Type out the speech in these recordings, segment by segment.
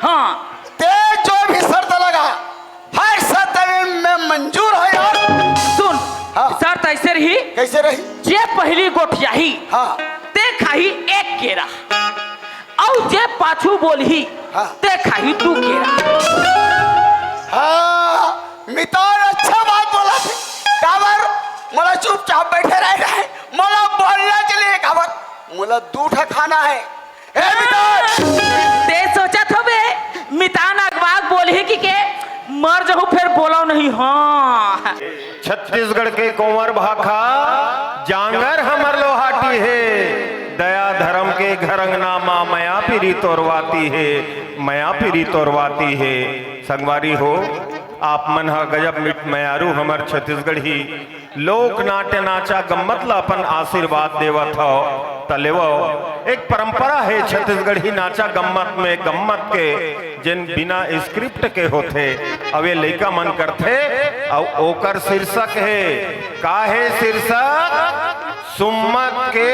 हाँ ते जो भी शर्त लगा हर शर्त में मंजूर है यार। सुन हाँ। शर्त ऐसे रही। कैसे रही? जे पहली गोठियाही हाँ ते खाही एक केरा और जे पाछू बोलही हाँ। ते खाही 2 केरा। हाँ मितार अच्छा बात बोला थे। काबर मला चुपचाप बैठे रह रहे मला बोलना चलिए काबर मला दूठा खाना है। ए मितार ते सोचा था बे मितान अगवाग बोलही कि के मर जाऊं फिर बोलो नहीं। हाँ छत्तीसगढ़ के कुंवर भाखा जांगर हमर लोहाटी है, दया धर्म के घर अंगनामा मया पीरी तोरवाती है, मया पीरी तोरवाती है। संगवारी हो आप मन हा गजब मिट मयारू हमर छत्तीसगढ़ी लोक नाट्य नाचा गम्मत ला अपन आशीर्वाद देवत हो तलेवो। एक परंपरा है छत्तीसगढ़ी नाचा गम्मत में गम्मत के जिन बिना स्क्रिप्ट के होते अवे लइका मन करते और ओकर शीर्षक है का है शीर्षक सुम्मत के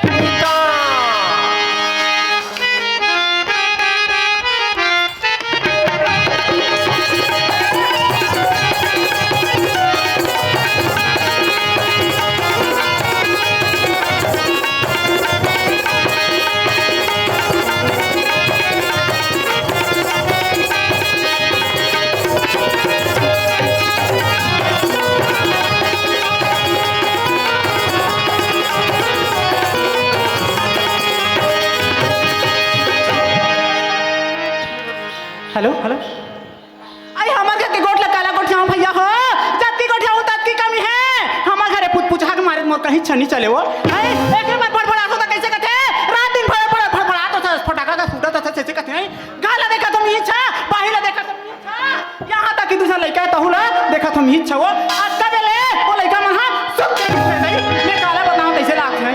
पिता। हेलो हेलो अरे हमार घर के गोट ला काला गोठिया भैया हो जत्ती गोठिया हूं तत्ती कमी है हमार घरे पुछा के मारे मोर कहीं छनी चले वो है एक बार फड़फड़ा तो कैसे कहते रात दिन फड़फड़ा तो फटाका का फूटा तो कैसे कहते हैं गाला देखा तुम ही छा पहिला देखा तुम ही छा यहां तक कि दूसरा लड़का तहुला देखा तुम ही छा वो आज का बेले वो लड़का मन हां सुख नहीं मैं काला बताऊं कैसे लाग है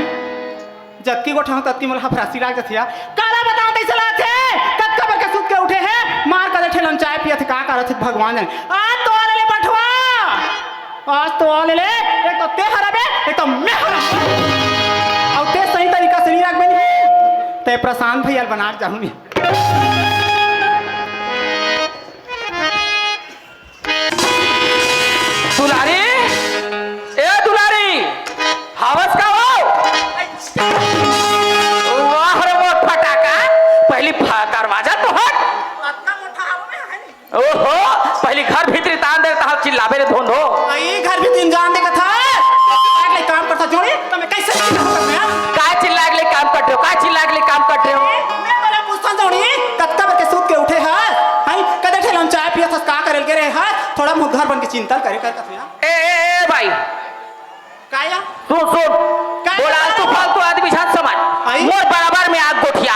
जत्ती गोठिया हूं तत्ती मोला फरासी लाग जथिया काला बताऊं कैसे लाग है कब कब के सुत के उठे हैं मार कर ठेलन चाय पियत का करत भगवान जाने आज तो आले बठवा आज तो आले ले एक तो ते हराबे एक तो मैं हराब और ते सही तरीका से नहीं रखबे नहीं ते प्रशांत भैया बना के जाऊं मैं दुलारी ए दुलारी हवस का हो वाह रे वो फटाका पहली दरवाजा तो हट ओहो पहली घर भीतरी तान दे ता चिल्लाबे रे धोंधो आई घर भी दिन जान देखा था अगले काम करता जोड़ी तो मैं कैसे का चिल्ला अगले काम कर रहे हो का चिल्ला अगले काम कर रहे हो मैं वाला पूछता जोड़ी कत्ता के सूत के उठे है हां कदे ठेलन चाय पिया था का करल के रे है थोड़ा मुंह घर बन के चिंता करे कर कथया ए भाई काया सुन बोला तू फालतू आदमी छात समझ मोर बराबर में आग गोठिया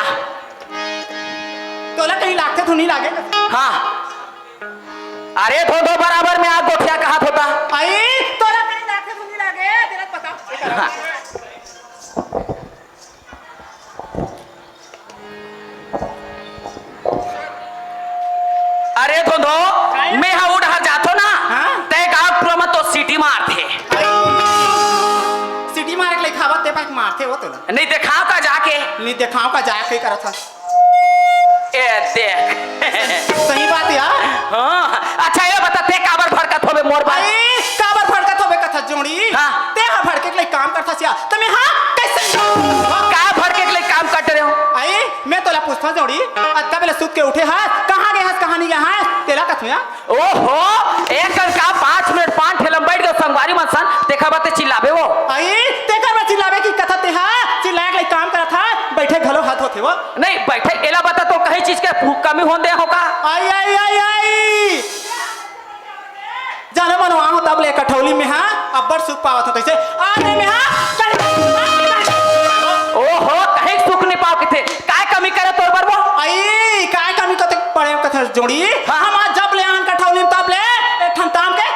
तोला कहीं लागते तो नहीं लागे हाँ अरे धोधो बराबर में आग गोठिया कहा होता आई तोला कहीं लागते तो नहीं लागे तेरा पता हाँ। अरे धोधो मैं हाँ उड़ा जातो ना ते गाँव प्रमा तो सिटी मारते सिटी मारे के लिए खावत ते पाक मारते हो तोला नहीं दिखाओ का जाके नहीं दिखाओ का जाके करा था ए देख सही बात यार हाँ अच्छा ये बता ते काबर भड़कत होबे मोर भाई काबर भड़कत होबे कथा जोड़ी हाँ ते हा भड़के के लिए काम करता सिया तुम्हें हाँ कैसे का भड़के के लिए काम करते रहे हो आई मैं तोला पूछता जोड़ी अत्ता बेले सूत के उठे हाथ कहां गए हाथ कहां नहीं गए हाथ तेला कथुया ओहो एक का 5 मिनट 5 ठेलम बैठ गए संगवारी मनसन देखा बाते चिल्लाबे वो आई ते कर चिल्लाबे की कथा ते हा चिल्लाए के लिए काम करा था बैठे घलो हाथ होते वो नहीं बैठे एला बता तो कहीं चीज के कमी होन दे होगा आई आई आई आई जाने मन वहां तब ले कठौली में हां अब्बर सुख पावत हो कैसे आने में हां ओहो कहीं सुख नहीं पाओ किथे काय कमी करे तोर बरबो आई काय कमी कते पड़े कथा जोड़ी हम आज जब ले आन कठौली तब ले एक ठन ताम के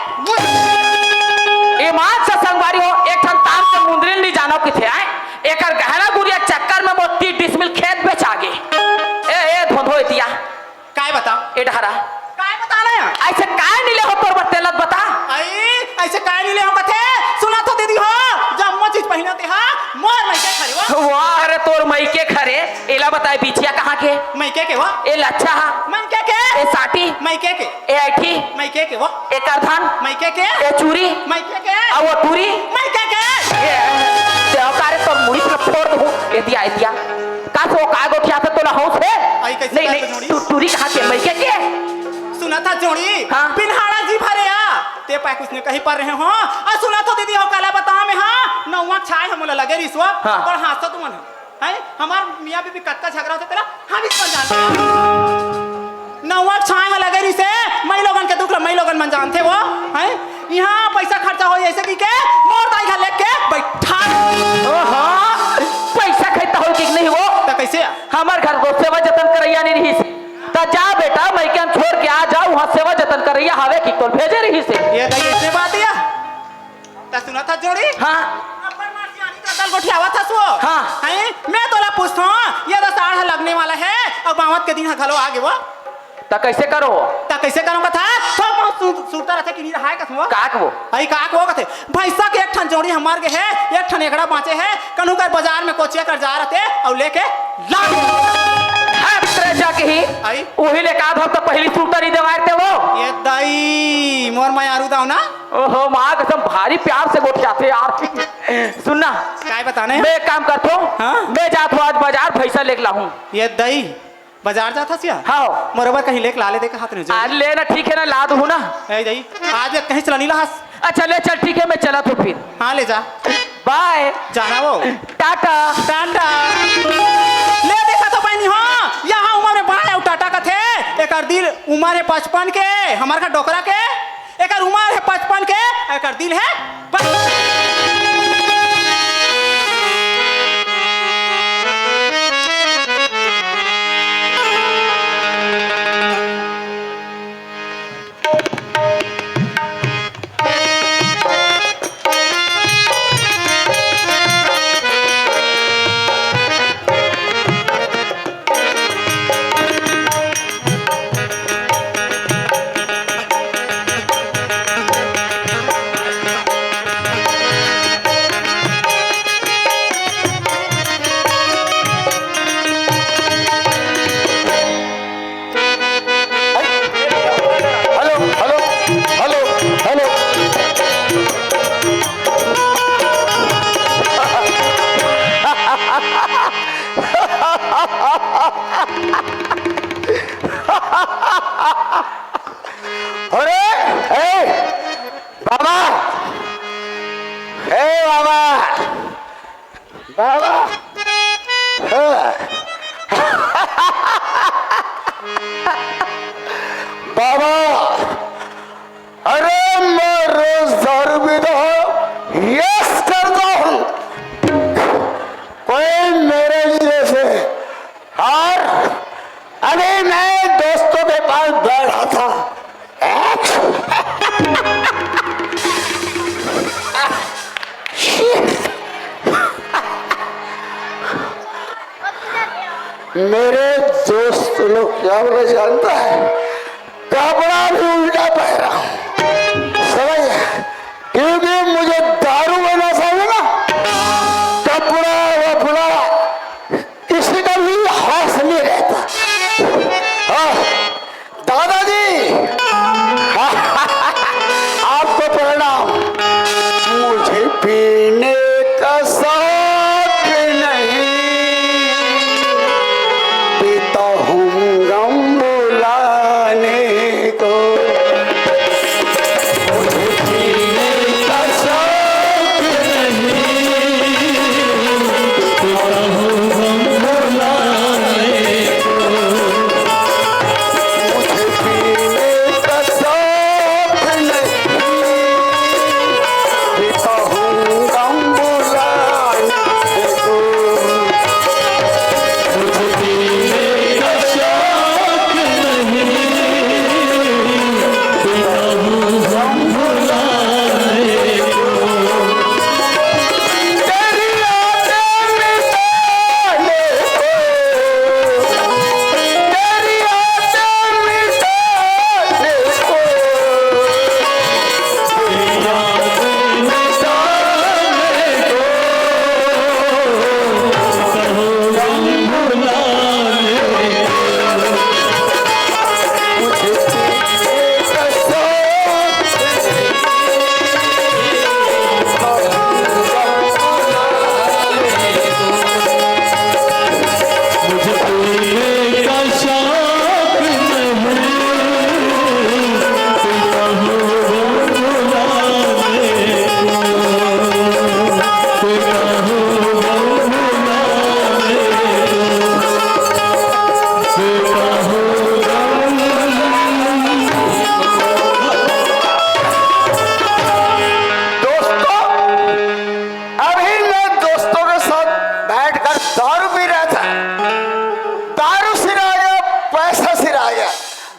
ईमान से संगवारी हो एक ठन ताम के मुंदरिल नहीं जानो किथे आए एकर गहरा गुड़िया चक्कर में वो 30 डिसमिल खेत बेच आगे ए धोधो इतिया काय बता ए ढारा काय बताना है ऐसे काय नहीं ले हो तोर बतेलत बता आई ऐसे काय नहीं ले हो कथे सुना तो दीदी हो जब मो चीज पहनते हा मोर नहीं के खरे वाह रे तोर मई के खरे एला बता ए बिछिया कहाँ के मैं के वो ए लच्छा मैं के ए साटी मैं के ए ऐठी मैं के वो ए करधन मैं के ए चूरी मैं के आ वो टूरी मैं के देवकारे तो मुड़ी पे फोड़ दो ए दिया का सो का गोठिया से तोला हौस है आई कैसे नहीं बात नहीं जोड़ी? तू टूरी कहाँ के मैं के सुना था जोड़ी हाँ। पिन्हाड़ा जी भरे आ ते पाए कुछ ने कहीं पर रहे हो आ सुना तो दीदी हो काला बता में हां नौवा छाए हम लगे रिसवा हाँ। और हाथ तुम है हमार मियां बीबी कत्ता झगड़ा होते तेरा हम इसको जानते नौवा छाए हम लगे रिसे मैं लोगन के दुख ला मैं लोगन मन जानते वो है यहां पैसा खर्चा हो ऐसे की के मोर दाई घर लेके बैठा हां पैसा खैता हो कि नहीं वो त कैसे हमार घर को सेवा जतन करैया नहीं रही से ता जा बेटा मैं के हम छोड़ के आ जाऊं वहां सेवा जतन करैया हवे की तो भेजे रही से ये दई ऐसे बात है त सुना था जोड़ी हां अपन मारसियानी का दल गोठियावा था सो हाँ। हैं मैं तोला पूछता ये तो साढ़ लगने वाला है और बावत के दिन घलो आगे वो ता कैसे करो ता कैसे करूंगा था सब सुरता रहता कि नहीं रहा का वो काक वो आई का को कथे भैंसा के एक ठन जोड़ी हमार के है एक ठन एकड़ा बाँचे है कनु कर बाजार में कोचिया कर जा रहे और लेके लाग हफ्ते जाके ही आई वही ले का धर तो पहली सूटर ही देवारते वो ये दाई मोर मैं आरू दाऊ ना ओहो मां कसम भारी प्यार से गोट जाते यार सुनना काय बताने मैं एक काम करता हूं हाँ? मैं जात हूं आज बाजार पैसा लेके लाऊं ये दाई बाजार जाता सिया हाँ मोरबर कहीं लेके ला ले दे के हाथ में आज ले ना ठीक है ना ला दूं ना ए दाई आज कहीं चला नहीं लहास अच्छा ले चल ठीक है मैं चला तो फिर हाँ ले जा बाय जाना वो टाटा टाटा ले देखा तो पानी हाँ यहाँ उमर में बड़ा टाटा का थे एक दिल उमर है 55 के हमारे का डोकरा के एक उमर है 55 के एक दिल है अरे बाबा बाबा बाबा बाबा अरे मैं रोज दारू पीता हूँ यस करता हूँ कोई मेरे जैसे और अभी मैं दोस्तों के पास बैठा था मेरे दोस्त लोग क्या बोला जानता है कपड़ा भी उल्टा पहना समझ क्योंकि मुझे दारू बना चाहिए ना कपड़ा वपड़ा किसी का भी हाथ नहीं रहता हाँ दादाजी आपको प्रणाम मुझे पीने का शौक नहीं पीता हूँ गम बुलाने को मुझे पीने का शौक नहीं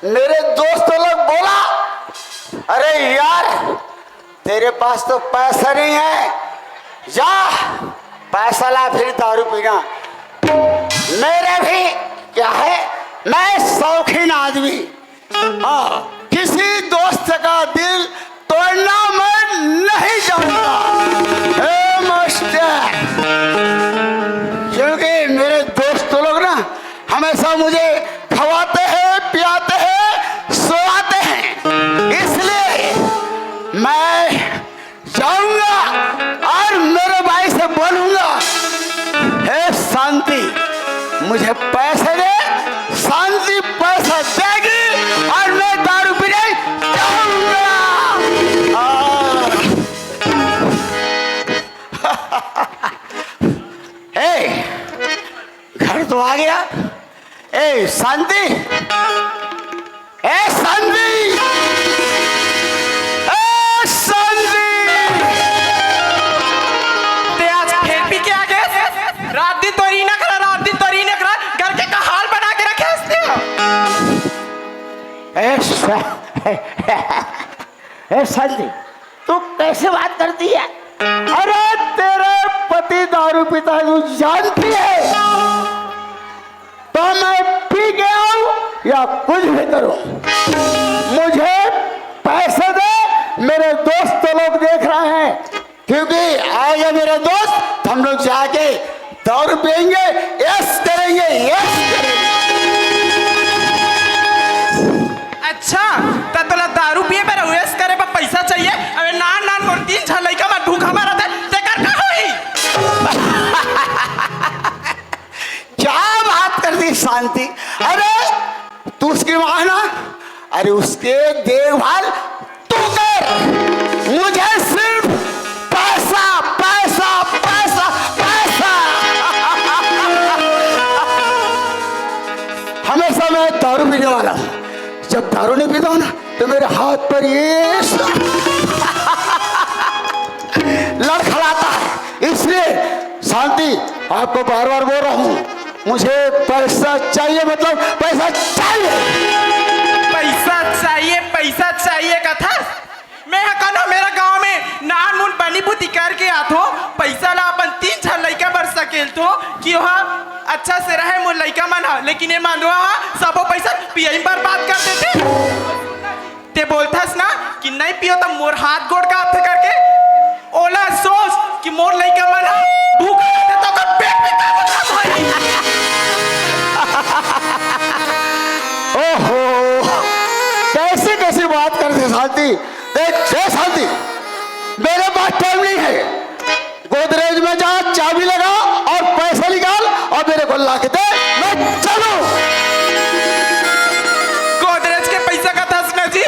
मेरे दोस्त लोग बोला, अरे यार तेरे पास तो पैसा नहीं है, जा पैसा ला फिर दारू पीना। मेरे भी क्या है, मैं शौकीन आदमी, हाँ किसी दोस्त का दिल तोड़ना मैं नहीं जानता। ए मास्टर, क्योंकि मेरे दोस्त लोग ना हमेशा मुझे खवाते हैं, पियाते हैं, सोआते हैं, इसलिए मैं जाऊंगा और मेरे भाई से बोलूंगा, हे शांति मुझे पैसे दे, शांति पैसा देगी और मैं दारू पीने जाऊंगा। घर तो आ गया। ए शांति, ए शांति, ए शांति, ते आज फिर भी क्या गए? रात दिन तोरी ना करा, रात दिन तोरी ना करा, घर के का हाल बना के रखे इसने। ए शांति, तू कैसे बात करती है? अरे तेरे पति दारू पीता है, तू जानती है, तो मैं पी के आऊं या कुछ भी करूं, मुझे पैसे दे। मेरे दोस्त लोग देख रहे हैं, क्योंकि आएगा मेरे दोस्त, हम लोग जाके दारू पियेंगे, यस करेंगे, यस करेंगे। अच्छा तो तोला दारू पिए पर वेस करे पर पैसा चाहिए। अबे नान नान मोर 3 छह लइका में धूखा मारत है, ते कर का होई? क्या बात करती शांति? अरे तू उसकी मां ना, अरे उसके देखभाल तू कर, मुझे सिर्फ पैसा पैसा पैसा पैसा। हमेशा मैं दारू पीने वाला हूं, जब दारू नहीं पीता हूं ना तो मेरे हाथ पर ये लड़खड़ाता है। इसलिए शांति आपको बार बार बोल रहा हूं, मुझे पैसा चाहिए, मतलब पैसा चाहिए। पैसा चाहिए कथा। मैं कनो मेरा गांव में नान मुन बनी बुद्धि करके आथो, पैसा ला अपन 3 छह लइका बर सकेल तो कि वहाँ अच्छा से रहे मोर लइका मन हा, लेकिन ये मानवा सबो पैसा पियई बर्बाद कर देते। ते बोलथस ना कि नहीं पियो तो मोर हाथ गोड़ का हाथ करके ओला सोच कि मोर लइका मन हा भूख रहते तो कर पेट में का मतलब होई। ओहो, कैसे कैसे बात करते शांति। देख शांति, मेरे पास टाइम नहीं है, गोदरेज में जा, चाबी लगा और पैसा निकाल और मेरे को ला के दे, मैं चलूं। गोदरेज के पैसा का था ना जी।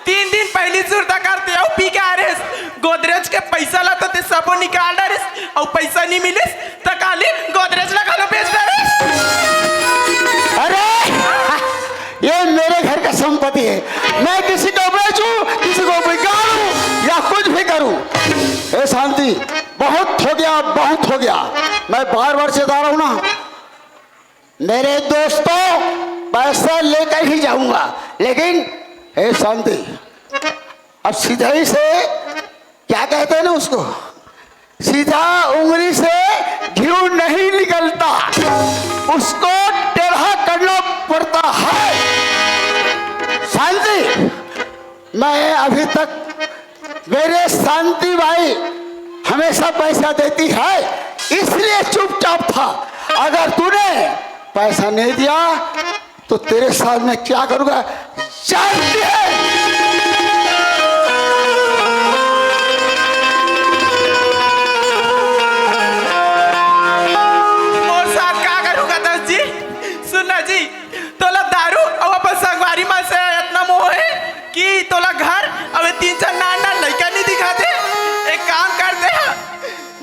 3 दिन पहली सुरता करते हो पी के आ रहे, गोदरेज के पैसा ला तो ते सबो निकाल डरे और पैसा नहीं मिले तो काली गोदरेज लगा लो बेच डरे। अरे ये मेरे घर का संपत्ति है, मैं किसी को बेचूं, किसी को बिगाड़ूं या कुछ भी करूं। ए शांति, बहुत हो गया, बहुत हो गया। मैं बार बार चेता रहा हूं ना, मेरे दोस्तों पैसा लेकर ही जाऊंगा, लेकिन ए शांति, अब सीधा ही से क्या कहते हैं ना उसको, सीधा उंगली से घी नहीं निकलता, उसको टेढ़ा करना पड़ता है। शांति, मैं अभी तक, मेरे शांति भाई हमेशा पैसा देती है, इसलिए चुपचाप था। अगर तूने पैसा नहीं दिया तो तेरे साथ मैं क्या करूंगा जानती है? और साथ क्या करूंगा दस जी? सुनना जी, तोला दारू और अपन संगवारी में से इतना मोह है कि तोला घर अब 3 4 नान लड़का नहीं दिखाते। एक काम करते हैं,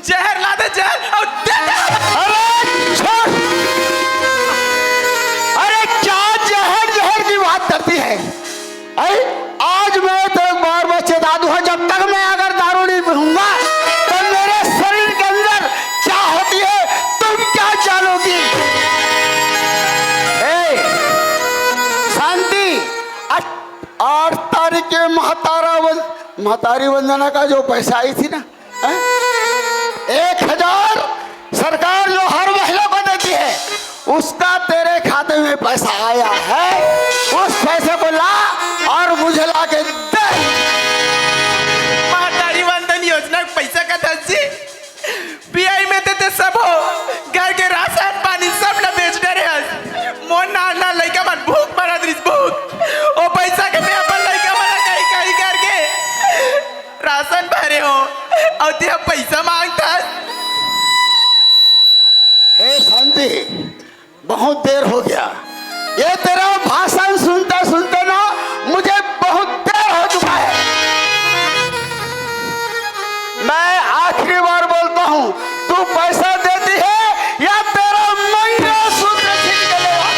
जहर ला दे, जहर और दे दे। अरे छोड़, अरे क्या जहर जहर की बात करती है? महतारी वंदना का जो पैसा आई थी ना, 1000 सरकार जो हर महिला को देती है, उसका तेरे खाते में पैसा आया है। उस पैसे को ला और मुझे ला के दे। महतारी वंदन योजना का पैसा का धज्जी पीआई में देते सब हो, घर के राशन पानी सब न बेच दे रहे। मोन ना लड़का मन भूख मरा दरिस भूख। ओ पैसा के मैं अपन लड़का मरा कहीं कहीं करके राशन भरे हो और तेरा पैसा मांगता। हे शांति, बहुत देर हो गया। ये तेरा भाषण सुनते सुनते ना मुझे बहुत देर हो चुका है। मैं आखिरी बार बोलता हूँ, तू पैसा देती है या तेरा मंगलसूत्र छीन के लेगा।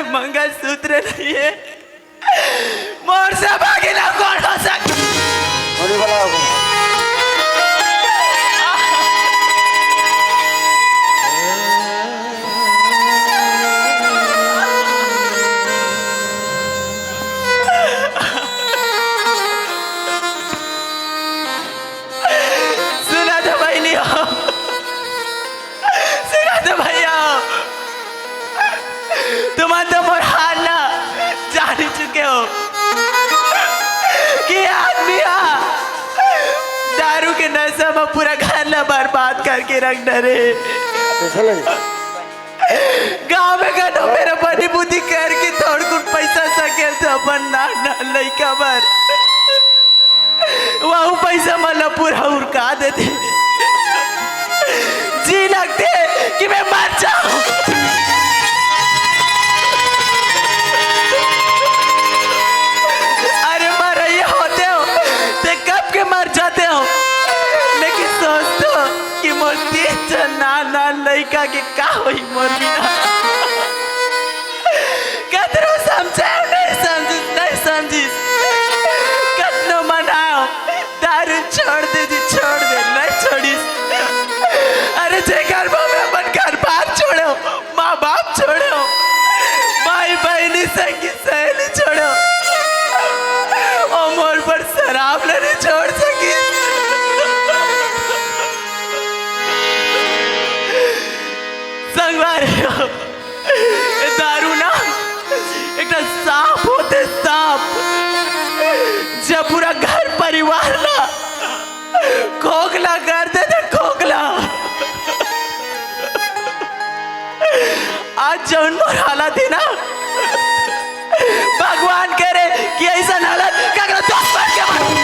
मंगलसूत्र नहीं है, मोर से भागेला कौन हो सकता? सुना तो भाई नहीं हो, सुना तो भैया तुम तो मोर हाल ना जान चुके हो कि आदमी दारू के नशा में पूरा घर ना बर्बाद करके रख डरे। गाँव में गनो मेरा बड़ी बुद्धि करके थोड़ कुछ पैसा सकेल तो अपन ना लड़का भर वह पैसा मतलब पूरा उड़का देते। जी लगते कि मैं मर जाऊं। अरे मर रही होते हो तो कब के मर जाते हो, लेकिन सोचते हो कि मोर ना लड़का के का हुई मोर बिना। कतरो समझे नहीं समझिस कतनो मनाओ दारू छोड़ दे नहीं छोड़िस। अरे जे घर में अपन घर बार छोड़ो, माँ बाप छोड़ो, भाई बहनी संगी सहेली छोड़ो, और मोर पर शराब नहीं छोड़ सकी। संगवारी हो दारू ना एक सांप होते सांप, जब पूरा घर परिवार ना खोखला कर देते खोखला। आज जौन मोर हालत है ना, भगवान करे कि ऐसा हालत ककरो दोस्त बन के मर।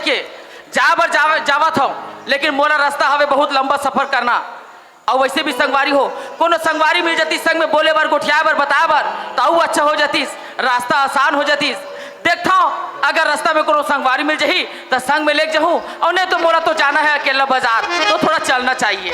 के जावत हो, लेकिन मोला रास्ता हवे बहुत लंबा सफर करना। और वैसे भी संगवारी हो, कोनो संगवारी मिल जाती संग में बोले बर, गोठिया बर, बताए बर, तो अच्छा हो जातीस, रास्ता आसान हो जातीस। देखता हूँ अगर रास्ता में कोनो संगवारी मिल जाही तो संग में ले जाऊँ, और नहीं तो मोला तो जाना है अकेला बाजार, तो थोड़ा चलना चाहिए।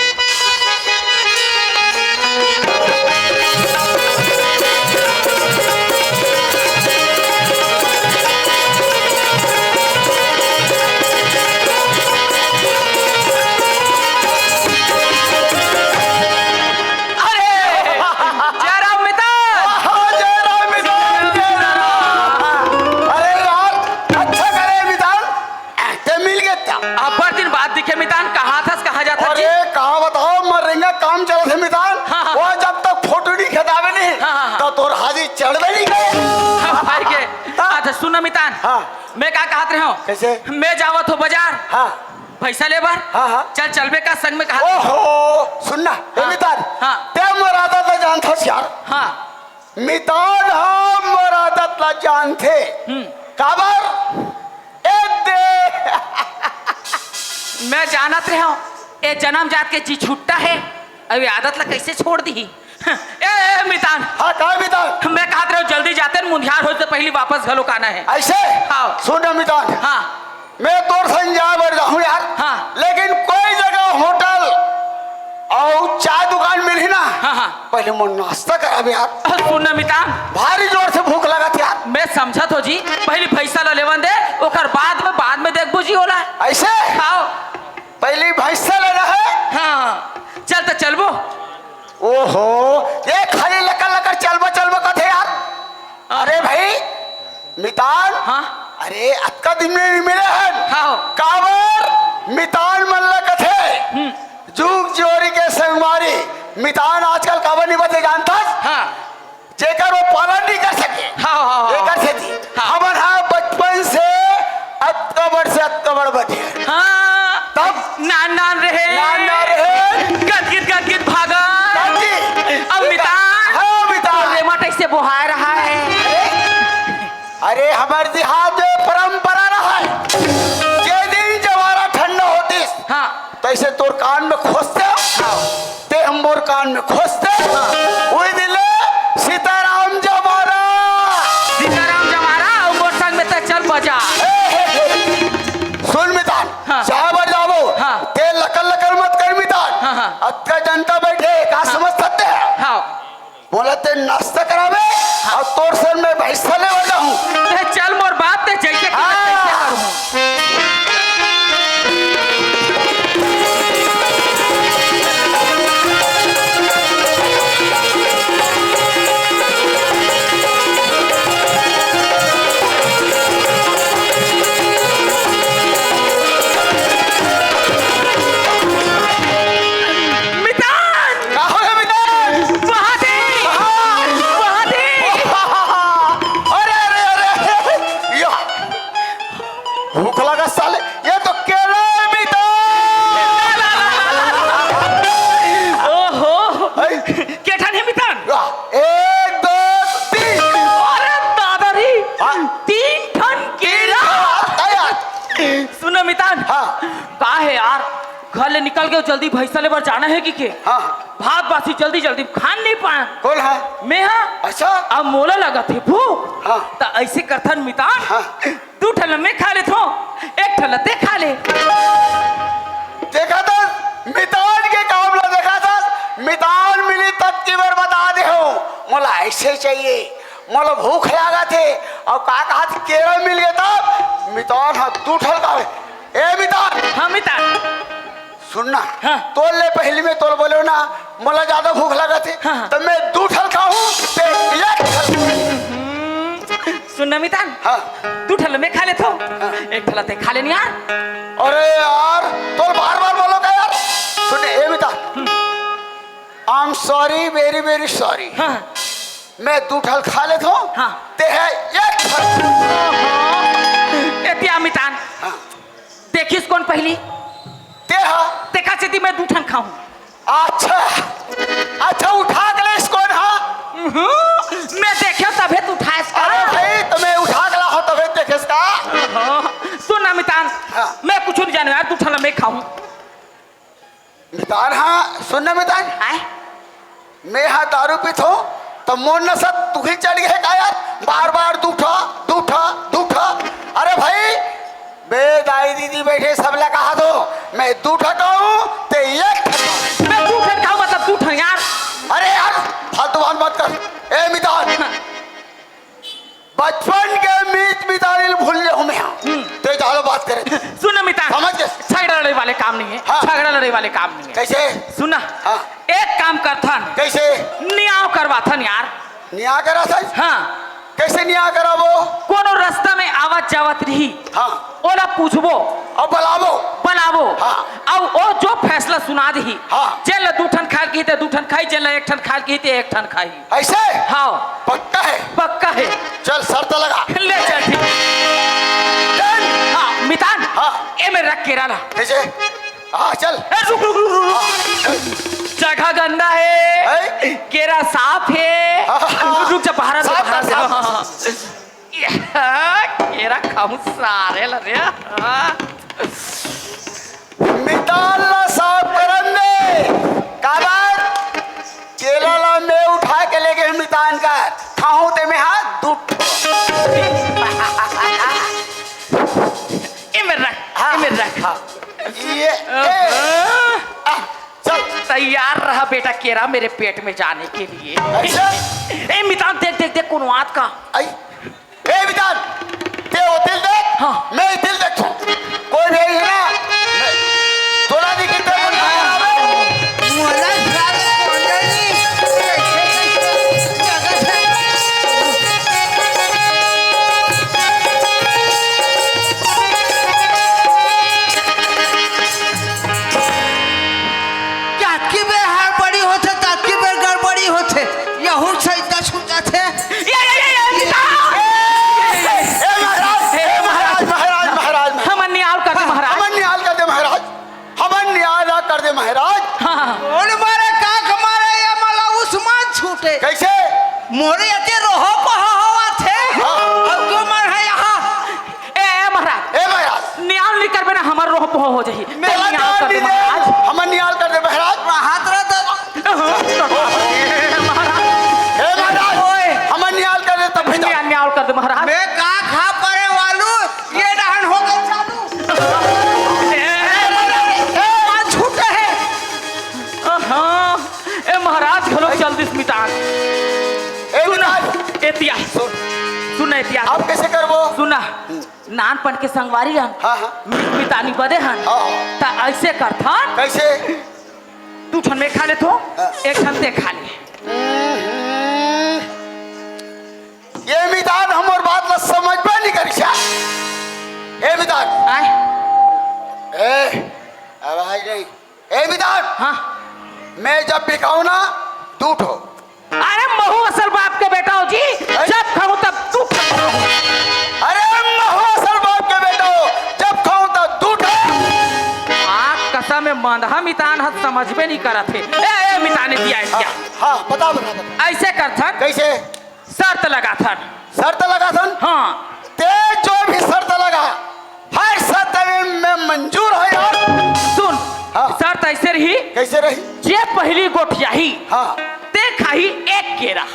सुन मितान, हाँ। मैं क्या कहत रहे हो? कैसे? मैं जावत हो बाजार, हाँ। पैसा ले बार, हाँ। चलबे का संग में कहा। ओहो सुनना, हाँ। मितान, हाँ। ते मोर आदत ला जानथा यार। हाँ। मितान हम मोर आदत ला जानथे। काबर? दे मैं जानत रहे हो, ए जन्म जात के जी छुट्टा है, अभी आदत ला कैसे छोड़ दी? ए मितान, हाँ का मितान? मैं कहत रहे हो जल्दी जाते हैं, मुंधियार हो तो पहले वापस घलो आना है। ऐसे? हाँ। सुन मितान, हाँ। मैं तोर संग जा बर जाऊँ यार। हाँ। लेकिन कोई जगह होटल और चाय दुकान मिली ना, हाँ। पहले मोर नाश्ता कराबे यार। सुन मितान, भारी जोर से भूख लगत यार। मैं समझत हो जी, पहले पैसा ला लेवन दे, ओकर बाद में देख बुझी होला। ऐसे? खाओ। पहले भैंसा लेना है। हाँ, चल तो चलबो। ओहो, ये खाली लकर चलबो कथे यार। अरे भाई मितान, हाँ। अरे अतका दिन में मिले हैं। हाँ। काबर मितान मल्ला कथे जुग जोरी के संगवारी मितान आजकल काबर नहीं बदले जानता। हाँ। जेकर वो पालन नहीं कर सके। हाँ। जेकर से थी हमर हाँ बचपन से अतकबर बटे। हाँ। तब नान रहे गदगिद भागा। अब मितान, हाँ मितान, रेमट ऐसे बुहार रहा है। अरे हमारे देहात में परंपरा रहा है, जे दिन जवारा ठंडा होती हाँ। तो ऐसे तोर कान में खोसते ते हम मोर कान में खोसते। वही दिले सीताराम जमारा और मोर संग में तो चल बजा। सुन मितान, हाँ। चाहे बर जाबो, हाँ। ते लकल मत कर मितान। हाँ। अतका जनता बैठे का समझ सकते हैं। हाँ। बोला ते नाश्ता करावे और तोर सर में भैंसा ले वाला हूँ। चल मोर बात ते जैसे कि मैं कैसे करूँ। भूख लगा साले, ये तो केला है मितान। ओहो, क्या है मितान? 1 2 3। अरे दादा रे, हाँ। 3 टन केला। सुनो मितान, हाँ। का है यार, घर ले निकल के जल्दी भैंसा ले बर जाना है कि हाँ। भात बासी जल्दी खान नहीं पाए। कौन है? मैं हाँ। अच्छा। अब मोला लगा थे भूख। हाँ। तो ऐसे करथन मितान, हाँ। 2 ठल मैं खा ले थो, 1 ठल ते खा ले। देखा था मितान के काम ला, देखा था मितान मिली तब की बार बता दे हो मोला ऐसे चाहिए, मोला भूख लगा थे और का कहा था केला मिल गया तब मितान हाँ 2 ठल का। ए मितान, हाँ मितान, सुनना। हाँ। तोल ले पहली में तोल बोलो ना, मोला ज्यादा भूख लगा थी। हाँ। तो मैं 2 ठल खाऊं ते 1 ठल। सुनना मितान, हाँ। 2 ठल मैं खा ले थो, 1 ठल ते खा लेनी यार। अरे यार तोल बार बोलो का यार। सुन ए मितान, I am sorry, very sorry. हाँ। मैं 2 ठल खा लेता हूँ। हाँ। ते है 1 ठल। एतिया मितान, हाँ। देखिस कौन पहली ते हा। देखा चेती मैं 2 ठन खाऊं। अच्छा उठा के ले इसको ना। मैं देखियो तबे तू उठाएस का। अरे भाई तुम्हें उठा के ला हो तबे देखे इसका। सुन ना मितान, मितान हाँ। मैं कुछ नहीं जानू यार, तू ठला मैं खाऊं। मितान हाँ सुनना मितान, आए मैं हाँ दारू पीत हो तो मोन न सब तू ही चढ़ गए का यार, बार बार दूठा दूठा दूठा। अरे भाई बे दाई दीदी बैठे सब लगा कहा दो मैं दूठा कहूँ ते एक ठका। मैं तू ठन खाऊं मतलब तू ठन यार। अरे यार फालतू बात मत कर। ए मितान बचपन के मीत मितानिल भूल ले हूँ मैं ते जालो बात करे। सुन मितान, समझ गए? झगड़ा लड़े वाले काम नहीं है, हाँ। झगड़ा लड़े वाले काम नहीं है। कैसे सुना हाँ। एक काम करथन, कैसे नियाव करवाथन यार। निया करा था हाँ कैसे निया करा वो कोनो रास्ता में आवत जावत रही, हाँ ओला पूछबो और बुलावो बनाबो हाँ। अब ओ जो फैसला सुना दी हाँ। जेल दू ठन खाल की ते दू ठन खाई, जेल एक ठन खाल की ते एक ठन खाई। ऐसे हाँ पक्का है। पक्का है। चल शर्त लगा ले चल ठीक। चल। हाँ मितान हाँ। ए में रख के रहा। कैसे हाँ चल ए, रुक रुक रुक रुक। जगह गंदा है, केरा साफ है। हाँ। रुक जा बाहर से साफ बाहर कर, से। साफ कर। हाँ, केरा खाऊं सारे लरे। हाँ। मिताल साफ करन दे काबर केला ला मैं उठा के लेके मितान का खाऊं ते में हाथ दूठ। ए में रख, ए में रख। ये चल तैयार रहा बेटा केरा मेरे पेट में जाने के लिए। ऐसे ए मितान देख देख देख कौन आत का। आई ए मितान ते वो दिल देख हाँ। मैं दिल देखूं कोई नहीं है ना नहीं। थोड़ा दी कितने बोल मोला झाल कोंडली कैसे जगत है। जातकी बे हड़बड़ी होते तातकी बे गड़बड़ी होते यहू सैदा छूटत है। हमन नियाल कर दे महाराज। हमन निहाल कर दे महाराज, हमन निहाल कर दे महाराज। हाँ। और मारे काख मारे ये मला उस्मान छूटे कैसे मोरे यते रोहो पहा हवा थे। अब क्यों मर है यहाँ ए महाराज ए महाराज नियाल नहीं कर बेना हमार रोह पोह हो जाही। मेरा नियाल जान कर भी दे दे महाराज। हमन निहाल कर दे महाराज। हाथ रद महाराज ए महाराज ओए हमन निहाल कर दे तब भी नियाल नियाल कर दे महाराज। मैं का खा पड़े वालू ये डहन हो गई चालू उस्मान छूटे है। हाँ ए महाराज घलो चल दिस मितान। ए महाराज एतिया सुन एतिया आप कैसे करबो सुना नानपन के संगवारी हन हाँ हाँ मितानी बदे हन हाँ। ता ऐसे करथन कैसे तू ठन में खा ले तो एक ठन ते खा ले। ये मितान हमर बात ला समझ में नहीं करी छा। ए मितान आए ए आवाज नहीं ए मितान हाँ मैं जब भी खाऊं ना दूठ हो। अरे महू असल बाप के बेटा हो जी, जब खाऊं तब तू खाओ। अरे महू असल बाप के बेटा हो जब खाऊं तब दूठ हो। आग कसम में मंदहा मितान हत समझ में नहीं करत थे। ए मिताने दिया है क्या हाँ बता बता ऐसे करथन कैसे शर्त लगा थन। शर्त लगा था हाँ ते जो भी शर्त लगा हर शर्त में मंजूर है यार। सुन हाँ। शर्त ऐसे रही कैसे रही जे पहली गोठियाही हाँ ते खाही एक केरा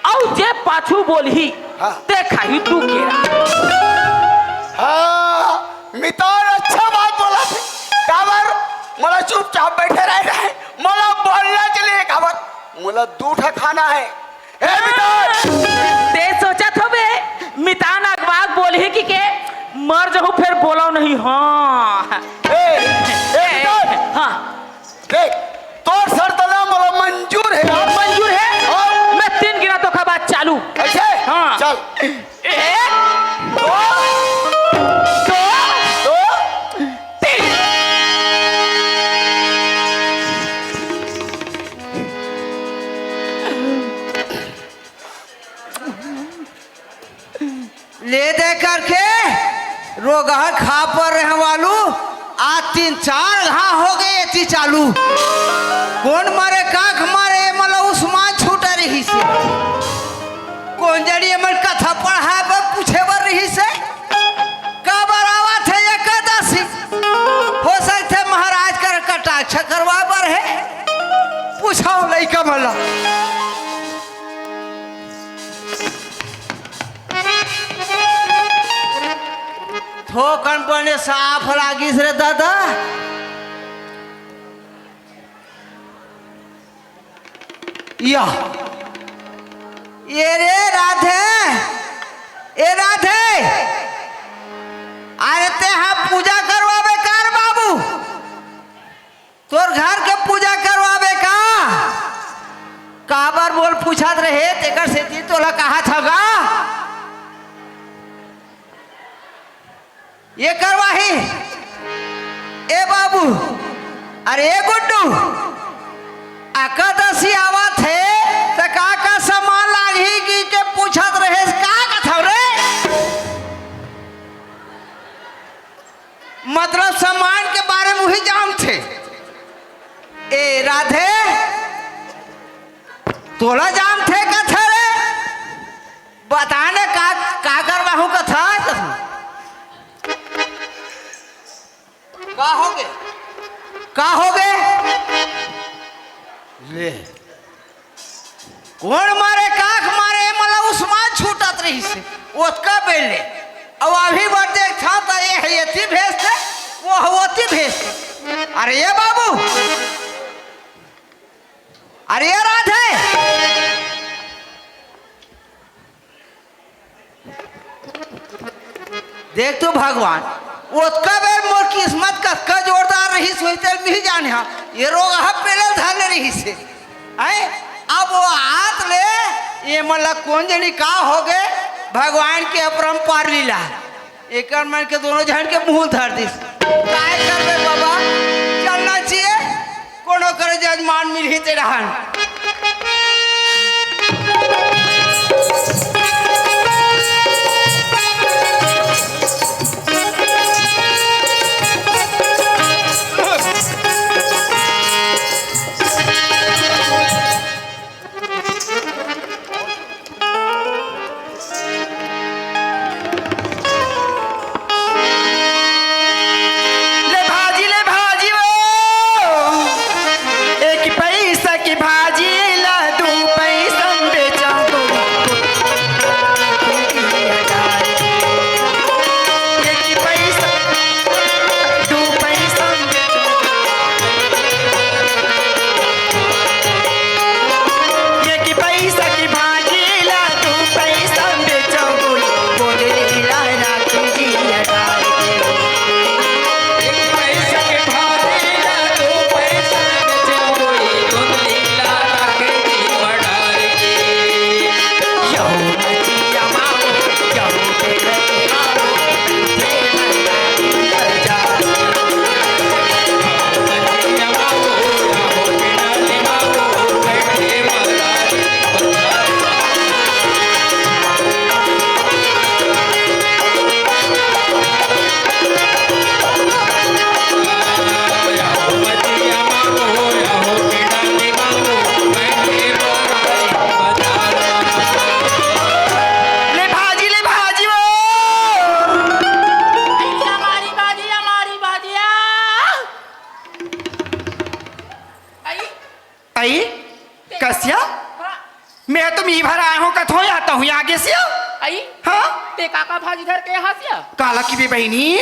और जे पाछू बोलही हाँ। ते खाही दू केरा। हाँ मितान अच्छा बात बोला थे काबर मला चुपचाप बैठे रह रहे मला बोलना चलिए काबर मला दूठा खाना है। ए मितान ते सोचा था बे मितान अगवाग बोलही कि के मर जाऊं फिर बोलो नहीं। हाँ मितान हाँ देख तोर शर्त ना मला मंजूर है यार। मंजूर है। हाँ। मैं 3 गिना तो बात चालू। कैसे हाँ। चल 1 2 3। ले दे करके रोगा खा पर रहे वालू आज 3-4 घा हो गए एती चालू कौन मारे काख मारे मतलब उस्मान छूटा रही से कौन जड़ी मन कथा पढ़ा पर पूछे बर रही से का बरावत है भगवान बने साफ लागिस रे दादा। या ये रे राधे, ए राधे, अरे ते हाँ पूजा करवाबे कर बाबू, तोर घर के पूजा करवाबे का बार बोल पूछत रहे तेकर सेती तोला कहा थगा ये करवाही। ए बाबू, अरे ए गुड्डू, एकादशी आवत है तो का सामान लागी की के पूछत रहे का था रे? मतलब सामान के बारे में ही जान थे। ए राधे, तोला जान थे कथा रे? बताने का करवाहू कथा का हो गए ले कौन मारे काख मारे मतलब उस्मान छूटत रही से ओतका बेले। अब अभी बार देख था तो ये है ये भेजते वो होती भेजते। अरे ये बाबू, अरे ये राधे, देख तो भगवान ओतका बेर मोर किस्मत का जोरदार रही सोचते मिल जाने हाँ ये रोग पहले धरने रही से है। अब वो हाथ ले ये मतलब कौन जनी का हो गए भगवान के अपरंपार लीला एक मन के दोनों जन के मुंह धर दिस काय करबे बाबा। चलना चाहिए कोनो करे जजमान मिल ही ते रहन। मैं तुम ही भर आया हूँ कथो आता हूँ आगे से आई हाँ ते काका भाजी धर के हासिया काला की भी बहनी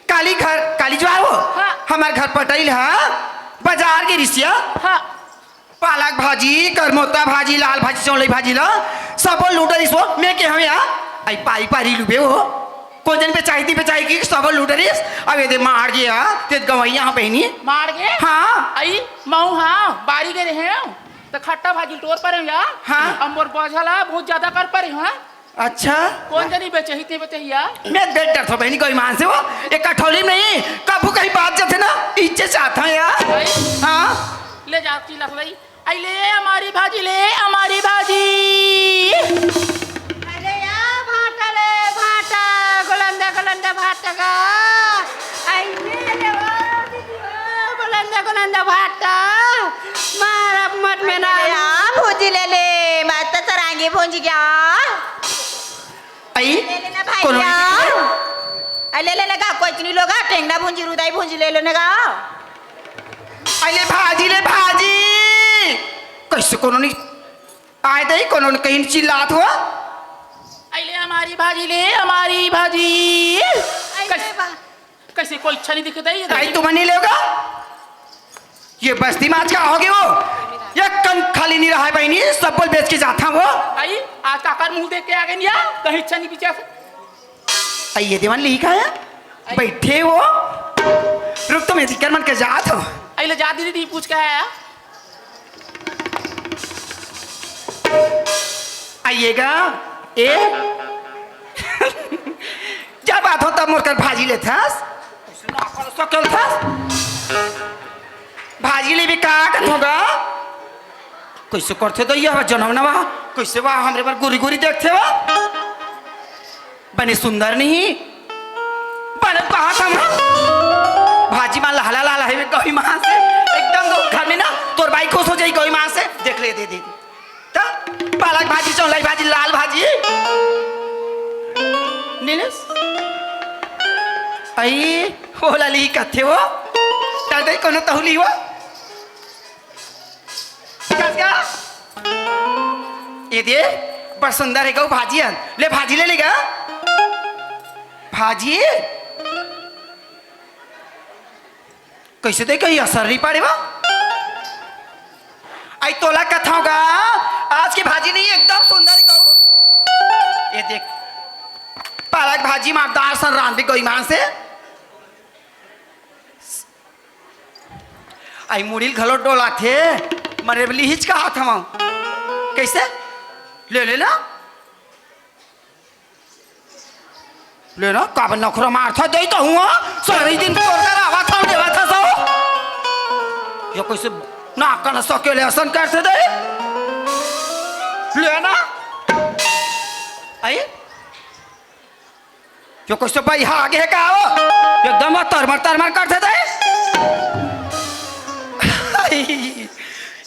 काली घर काली ज्वार हो हाँ। हमार घर पटैल है बाजार के रिसिया हाँ पालक भाजी करमोता भाजी लाल भाजी चौलाई भाजी ला सब लूटर इसो मैं के हम यहाँ आई पाई पारी लुबे हो कौन जन पे चाहिए पे चाहिए सब लूटर इस अब ये मार गया ते गवैया हाँ बहनी मार गए हाँ आई मऊ हाँ बारी गए रहे तो खट्टा भाजी तोड़ पर या हाँ। अम्बर बौझला बहुत ज्यादा कर पर हाँ अच्छा कौन जनी बेचे ही ते बेचे या मैं देख डर था बहनी कोई मान से वो एक कठौली में नहीं कबू कहीं बात जाते ना इज्जत चाहता है यार आई हाँ ले जाती लग गई आई ले हमारी भाजी ले हमारी भाजी अरे या भाटा ले भाटा गोलंदा गोलंदा भाटा का आई ले ओ दीदी ओ गोलंदा गोलंदा भाटा मारा मत में ना या भूजी ले मत चरांगी भूजी क्या आई ले लेना भाई यार आई ले लेने का कोई इतनी लोग टेंगना भूजी रुदाई भूजी ले लेने का आई ले भाजी कैसे कोनो नहीं आए थे कोनो कहीं चिल्लात हुआ आई ले हमारी भाजी ले हमारी भाजी कैसे कोई इच्छा नहीं दिखता ये आई तुम नहीं लेगा ये बस्ती में आज का होगे वो ये कन खाली नहीं रहा है बहनी सब बोल बेच के जाता वो आई आज काकर मुंह देख के आ गए नहीं यार कहीं इच्छा नहीं पीछे से आई ये दीवान लिखा है बैठे वो रुक तो मैं जिक्र मन के जात हो आई ले जा दीदी पूछ के आया आइएगा ए जब बात हो तब मोरकर भाजी ले थास सकल थास भाजी ले भी काट होगा कैसे करते तो ये जनम ना वहाँ कैसे वहाँ हमरे पर गोरी गोरी देखते वा बने सुंदर नहीं बने कहाँ था वहाँ भाजी मां लाला लाला है गई मां से एकदम घर में ना तोर बाई खुश हो जाए गई मां से देख ले दे तो पालक भाजी चौलाई भाजी लाल भाजी नीलेश आई हो लाली कथे वो टाटे कोनो तहुली वो कसगा ये दे बड़ सुंदर है गौ भाजी है ले भाजी ले लेगा भाजी कैसे दे कहीं असर नहीं पड़े वो आई तोला कथा होगा आज की भाजी नहीं एकदम सुंदर गौ ये देख पालक भाजी मारदार सन रान भी कोई मां से आई मुड़ील घलो डोला थे मरे बली हिच का हाथ हम कैसे ले लेना लेना काबन नखरा मार था दे तो हुआ सारे दिन तोड़ कर आवा था देवा था सो ये कैसे ना करना सके ले असन करते दे लेना आई जो कुछ तो भाई आगे है का वो एकदम तरमर करते थे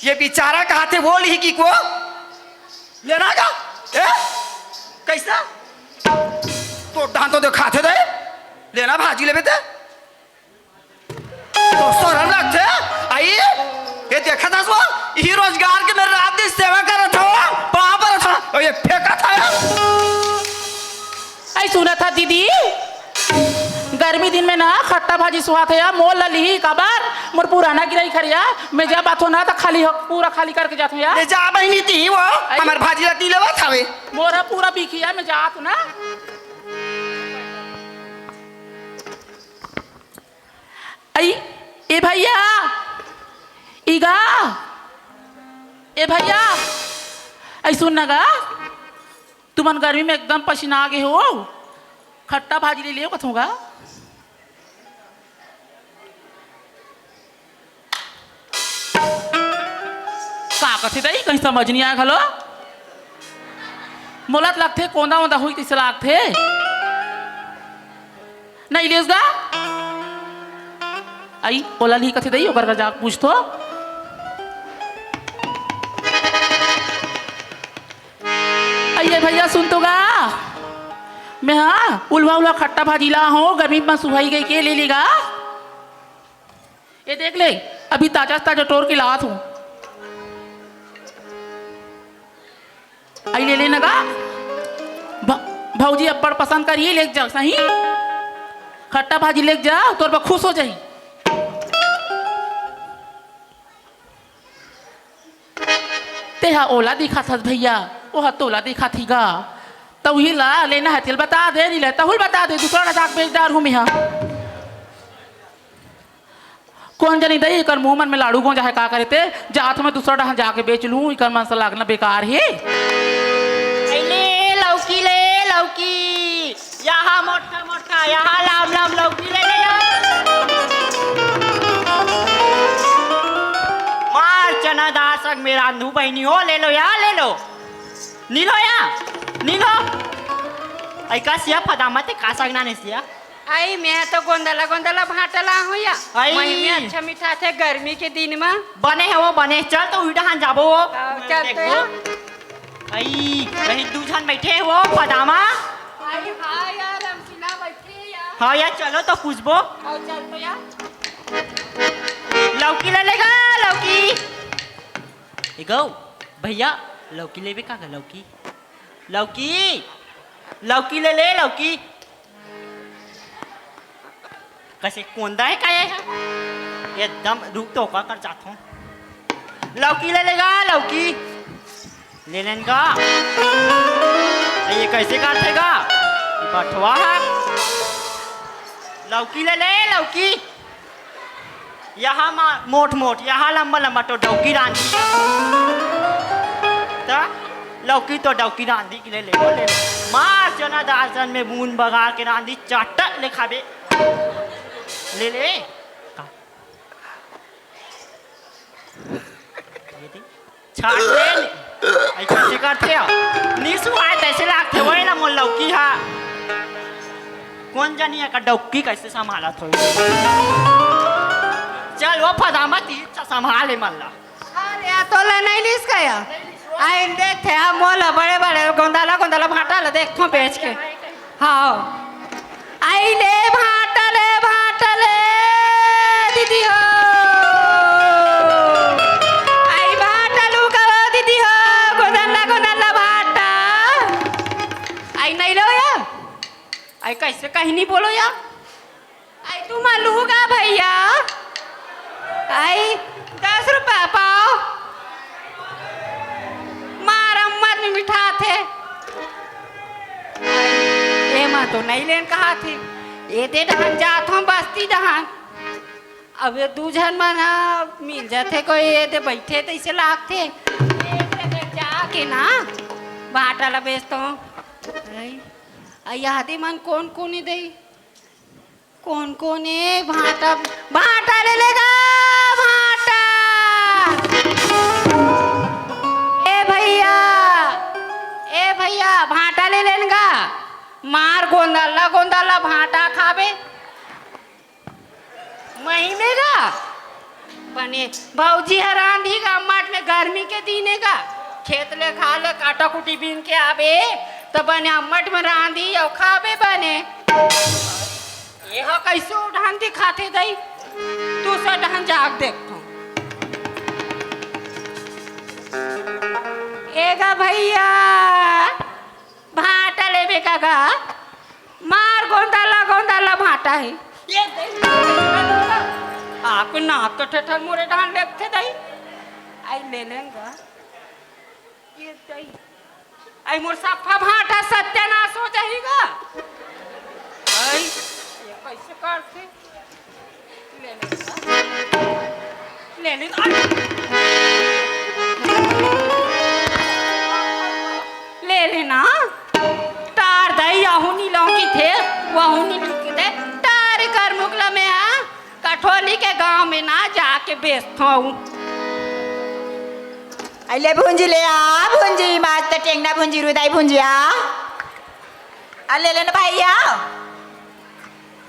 ये बेचारा कहा थे बोल ही की को लेना का कैसा तो दांतों दे खाते थे लेना भाजी ले बेटे तो शर्म लगते आई ये देखा था सो ये रोजगार के मेरे रात दिन सेवा कर रहा था वहां पर था और ये फेंका था आई सुना था दीदी गर्मी दिन में ना खट्टा भाजी सुहा थे मोल लली काबार मोर पुराना गिराई खरिया मैं जब बात हो ना तो खाली पूरा खाली करके जात हूं यार ले जा बहनी थी वो हमार भाजी ला दिलवा थावे मोरा पूरा बिखिया मैं जात हूं ना आई ए भैया ईगा ए भैया आई सुन ना गा तुमन गर्मी में एकदम पसीना आ गए हो खट्टा भाजी ले लियो कथूंगा का कथे दई कहीं समझ नहीं आया घलो मोलत लगथे कोंदा ओंदा हुई तिस लागथे नहीं लेसगा आई बोला ली कथे दई ओकर का जा पूछ तो आइए भैया सुन तो गा मैं हाँ उल्वा उल्वा खट्टा भाजी ला हूँ गर्मी में सुहाई गई के ले लेगा ये देख ले अभी ताजा ताजा टोर के लात हूँ आई ले लेना का भाजी अब्बड़ पसंद करिए ले जा सही खट्टा भाजी ले जा तोर पर खुश हो जाई तेहा ओला दिखा था भैया वो तोला दिखा थी गा तो ही ला लेना है तिल बता दे नहीं लेता हुल बता दे दूसरा जाक बेचदार हूँ मैं कौन जानी दई कर मुंह मन में लाड़ू गो जाए का करे थे जात में दूसरा डहां जाके बेच लूं इकर मन से लागना बेकार है ले लौकी यहाँ मोटा मोटा यहाँ लाम लाम लौकी ले ले मार चना दाल सग मेरा नू बहनी हो ले लो या ले लो नीलो या नीलो आई का सिया फदामते का सगना ने सिया आई मैं तो गोंदला गोंदला भाटला हूँ या आई। में अच्छा मीठा थे गर्मी के दिन में बने है वो बने चल तो उइडा हां जाबो चलते हैं आई रही दू जन बैठे है वो फदामा आई हाँ यार हम सिला बैठे यार हाँ यार चलो तो पूछबो और चलते यार लौकी ले लेगा लौकी एगो भैया लौकी लेबे का लौकी लौकी लौकी ले ले लौकी कैसे कोंदा है काय है एकदम रुक तो का कर जाता हूँ लौकी ले लेगा लौकी ले लेगा ये कैसे काटेगा बटवा है लौकी ले ले लौकी यहाँ मोट मोट यहाँ लंबा लंबा तो डौकी रांधी तो लौकी तो डौकी रांधी के लिए ले ले मार चना दाल में बूंद बगा के रांधी चाटक ले खाबे ले ले छाट ले आई कैसे करते हो निसु आए तैसे लागते वही ना मोल लौकी हा कौन जानिए का डौकी कैसे संभाला थो चल वो फदामत ही संभाले मल्ला अरे तो ले नहीं लिस गया आई देखे हम मोला बड़े बड़े गोंदाला गोंदाला भाटा ले देखो बेच के हाँ आई ले भाटा ले दीदी हो आई भाटा लू करो दीदी हो गोंदाला भाटा आई नहीं लो या आई कैसे कहीं नहीं बोलो यार आई तुम लूगा भैया आई 10 रुपया पाओ मारा मत मिठा थे ये माँ तो नहीं लेन कहा थे ये दे डहन जात हूँ बस्ती डहन अब ये दूजन मना मिल जाते कोई ये दे बैठे तो इसे लागते जाके ना बाटा ला बेचता हूँ यादी मन कौन कौन दे कौन भाटा भाटा ले लेगा भाटा ए भैया भाटा ले लेगा मार गोंदाला भाटा खाबे महीने का बने भौजी हरान दी का मठ में गर्मी के दीने का खेत ले खा ले काटा कुटी बीन के आबे तो बने अम्मट में रांधी और खाबे बने यह कैसे उठान दिखाते दई तू से ढहन जाग देखो एगा भैया भाटा ले बेगा मार गोंदाला भाटा है ये आप नाक तो ठठर मोरे ढान देखते दई आई ले लेंगा ये दई आई मोर सफा भाटा सत्यानाश हो जाएगा आई ये कैसे करते ले लेना तार दई यहुनी लौकी थे वहुनी लौकी थे तार कर मुगला में हाँ कठोली के गांव में ना जाके बेचता हूँ ले भुंजी ले आ भुंजी मात टेंगना भुंजी रुदाई भुंजी आ ले लेना भैया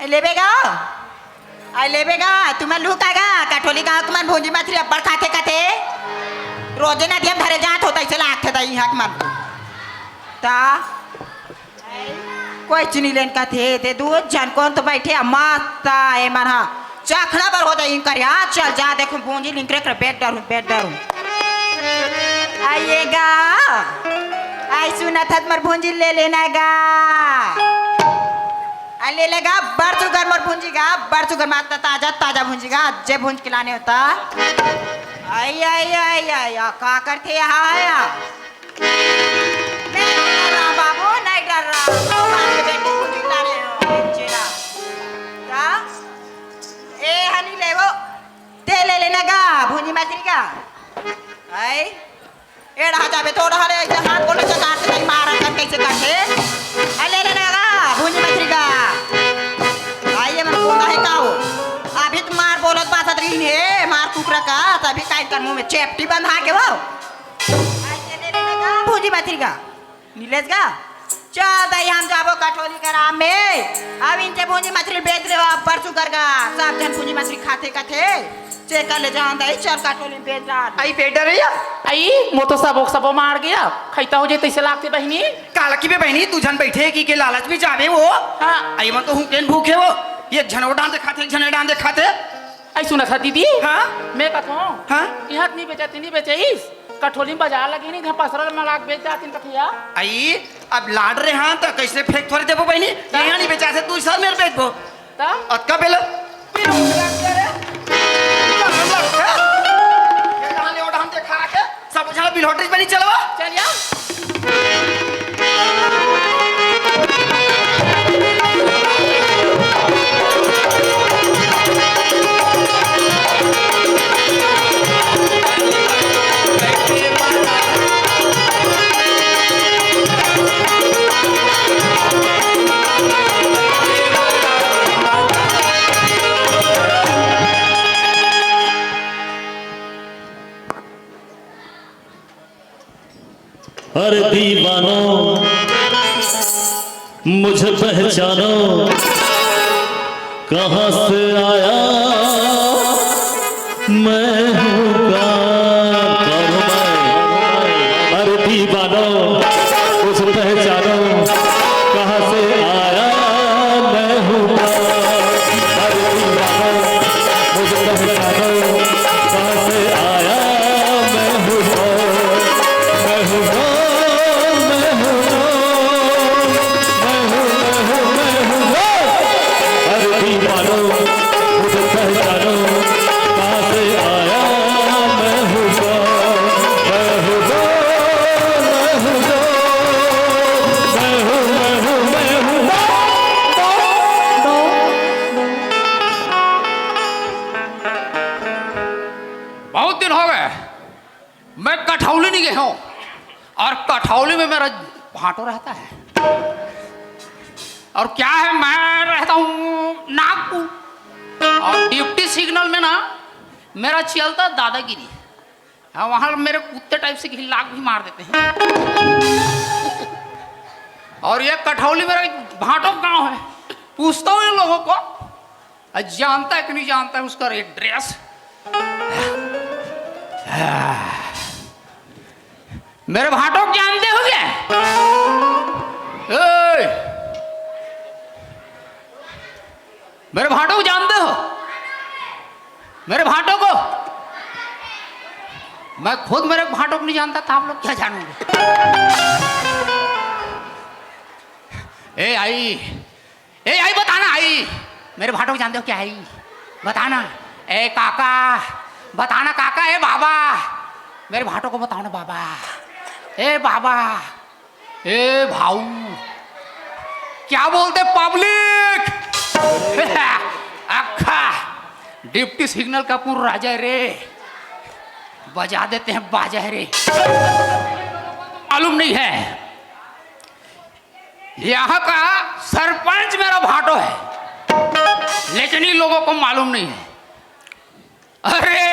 ले बेगा तुम्हें लुकागा कठोली गाँव तुम्हारे भुंजी मछली अब्बड़ खाते रोजे ना दियम धरे जात होता इसे लाख था यहाँ मन ता कोई चुनी लेन का थे दूध जन कौन तो बैठे माता ए मन हाँ चाखना बर होता इन कर यहाँ चल जा देखो भुंजी लिंकरे कर बेट डरूं आइएगा आई सुना था मर भुंजी ले लेना गा ले लेगा बरसुगर मर भुंजीगा बरसुगर माता ताजा भुंजीगा जे भुंज खिलाने होता आई का करते यहाँ आया नहीं डर रहा बाबू नहीं डर रहा बेटी भुंजी खिलाने ए हनी ले वो ते ले लेना गा भुंजी मछली का आई एड़ा जाबे थोड़ा हरे हाथ को लेके काट नहीं मारा कर कैसे काटे ले लेना गा भुंजी मछली का आइए मन कोंदा है काओ अभी तो मार बोलत बात रही है मार कुकरा का तभी काट कर मुंह में चेपटी बंधा के वो आइए ले लेना गा भुंजी मछली का नीलेश का चल दई हम जाबो कठोली के राम में अब इनसे भुंजी मछली बेच रहे हो परसों कर गा सब जन भुंजी मछली खाते चेक कर ले जान दई चल कठोली बेच रहा आई पेट रही आई मो तो सबो मार गया खैता हो जे तैसे लागते बहनी कालकी में बहनी तू जन बैठे की के लालच में जावे वो हाँ आई मन तो हूं केन भूखे वो ये झनोड़ डांस खाते आई सुना था दीदी हाँ मैं कथो हाँ यहाँ नहीं बेचे इस कठोली में बाजार लगी नहीं पसरल में लाग बेच जाती कथिया आई अब लाड रहे हाँ तो कैसे फेंक थोड़ी देबो बहनी यहाँ नहीं बेचा से तू सब मेरे बेच बो तब अतका बेलो अरे दीवानो मुझे पहचानो, कहाँ से आया मैं हूँ कौन मैं। अरे दीवानो मुझे पहचानो, कहाँ से आया मैं हूँ कौन। अरे दीवानो मुझे पहचानो, कहाँ से आया मैं हूँ कौन। मैं हूँ कौन, मैं हूँ कौन, मैं हूँ कौन। अरे दीवानो मुझे पहचानो, कहाँ से आया मैं हूँ कौन। मैं हूँ कौन, मैं हूँ कौन, मैं हूँ बहुत दिन हो गए मैं कठौली नहीं गया हूं, और कठौली में मेरा भाटो रहता है। और क्या है, मैं रहता हूं नागपुर, और डिप्टी सिग्नल में ना मेरा चलता दादागिरी। हाँ, वहां मेरे कुत्ते टाइप से किसी लाख भी मार देते हैं। और ये कठौली मेरा भाटो गांव है। पूछता हूँ इन लोगों को, जानता है कि नहीं जानता है उसका एड्रेस। मेरे भाटो जानते हो क्या? मेरे भाटो को जानते हो? मेरे भाटो को? मैं खुद मेरे भाटो को नहीं जानता था, आप लोग क्या जानोगे? ए आई बताना। आई मेरे भाटो को जानते हो क्या? आई बताना। ए काका बताना। काका ए बाबा, मेरे भाटो को बताओ ना बाबा। ए बाबा, ए भाऊ, क्या बोलते पब्लिक? अक्खा डिप्टी सिग्नल का पूरा राजा रे, बजा देते हैं बाजा रे। मालूम नहीं है, यहाँ का सरपंच मेरा भाटो है, लेकिन इन लोगों को मालूम नहीं है। अरे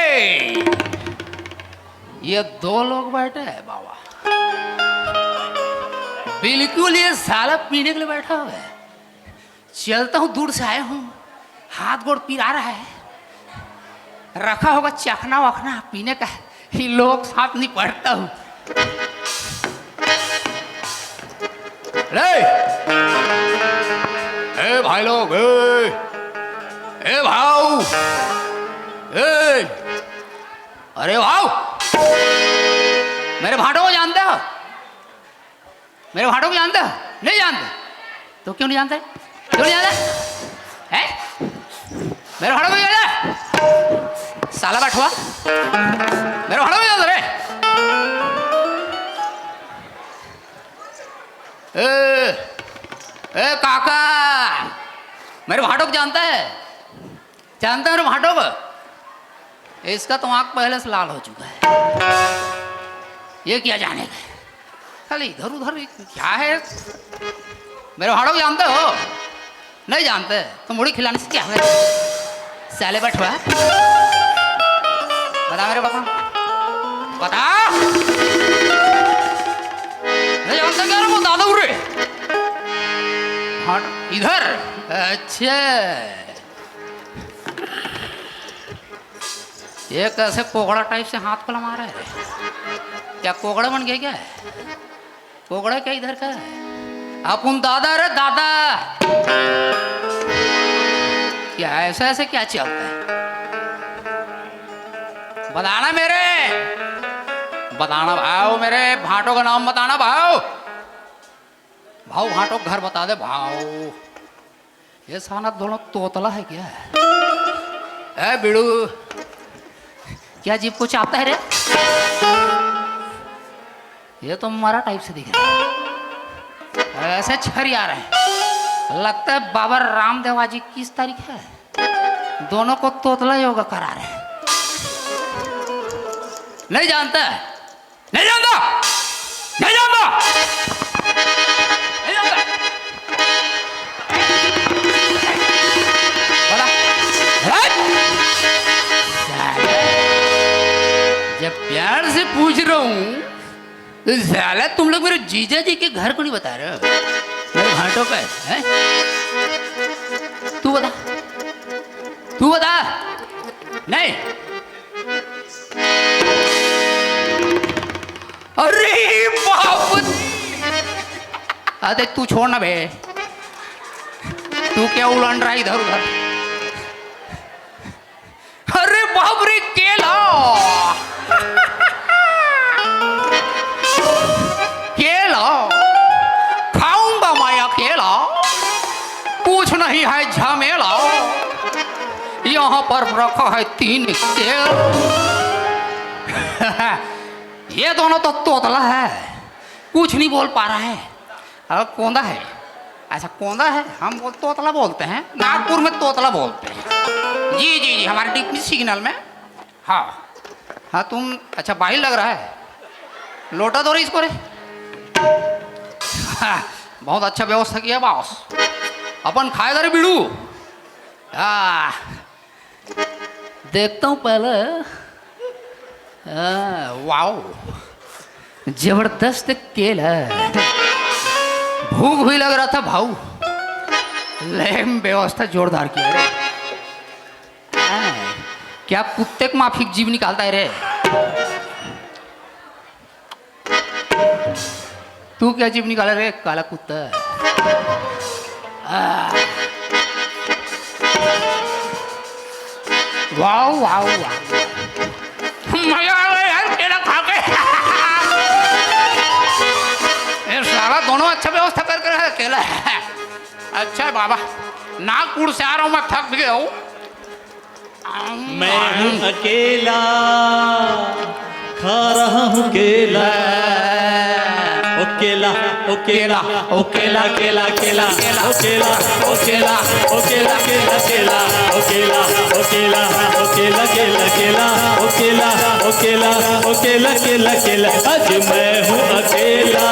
ये दो लोग बैठे हैं बाबा, बिल्कुल ये साला पीने के लिए बैठा हुआ है। चलता हूँ, दूर से आया हूँ, हाथ गोड़ पिरा रहा है, रखा होगा चखना वखना पीने का। ही लोग साथ नहीं पढ़ता हूँ। ए भाई लोग, ए भाऊ, अरे भाऊ, मेरे भाटो को जानते हो? मेरे भाटो को जानते हो? नहीं जानते तो क्यों नहीं जानते? क्यों नहीं जानते? हैं? मेरे भाटो को जानते? साला बैठवा, मेरे भाटो को जानते रे? ए काका, मेरे भाटो को जानता है? जानते हैं मेरे भाटो को? इसका तो आँख पहले से लाल हो चुका है। ये क्या जानेगा, खाली इधर उधर क्या है। मेरे भाड़ों को जानते हो? नहीं जानते तो मुड़ी खिलाने से क्या है? साले बैठवा, बता मेरे बाबा, बता। नहीं जानते क्या वो दादा उरे? हाँ इधर। अच्छा, ये कैसे कोगड़ा टाइप से हाथ को लमा रहा है? क्या कोगड़ा बन गया क्या? कोगड़ा क्या इधर का है? अपन दादा रे दादा, क्या ऐसा ऐसे क्या चलता है? बताना मेरे, बताना भाव, मेरे भाटो का नाम बताना भाव। भाव भाटो घर बता दे भाव। ये साला दोनों तोतला है क्या? ए बिड़ू, क्या जीप को चाहता है रे? ये तो मरा टाइप से दिख रहा है, ऐसे छरी आ रहे हैं। लगता है बाबा रामदेव आज 21 तारीख है, दोनों को तोतला योगा करा रहे हैं। नहीं जानता, नहीं जानता, नहीं जानता, नहीं जानता। जब प्यार से पूछ रहा हूं साला तुम लोग मेरे जीजा जी के घर को नहीं बता रहे हो, मेरे भाटों का है? तू बता, तू बता। नहीं, अरे बाप, अरे तू छोड़ना बे, तू क्या उलझ रहा है इधर उधर? अरे बाप रे, केला केला खाऊंगा मैं अकेला, कुछ नहीं है झमेला, यहाँ पर रखा है 3 केला। ये दोनों तो तोतला है, कुछ नहीं बोल पा रहा है। अब कोंदा है, ऐसा कोंदा है, हम तोतला बोलते हैं, नागपुर में तोतला बोलते हैं। जी जी जी, हमारे डिप्टी सिग्नल में। हाँ हाँ, तुम अच्छा बाहिर लग रहा है, लोटा दो रे इसको रे। हाँ, बहुत अच्छा व्यवस्था किया बॉस, अपन खाएगा रे बिड़ू। देखता हूँ पहले। वाओ, जबरदस्त केला, भूख भी लग रहा था भाऊ, लेकिन व्यवस्था जोरदार किया रे। क्या कुत्ते को माफिक जीव निकालता है रे? तू क्या जीव निकाला रे काला कुत्ता? वाओ वाओ वाओ, मजा आ गया यार केला खा के। ये साला दोनों अच्छा व्यवस्था करके रहा है केला। अच्छा है बाबा, नागपुर से आ रहा हूँ मैं, थक गया हूँ। मैं हूँ अकेला, खा रहा हूँ केला, ओ केला ओ केला ओ केला केला केला केला ओ केला ओ केला ओ केला केला केला ओ केला ओ केला ओ केला केला केला ओ केला ओ केला ओ केला केला केला। आज मैं हूँ अकेला,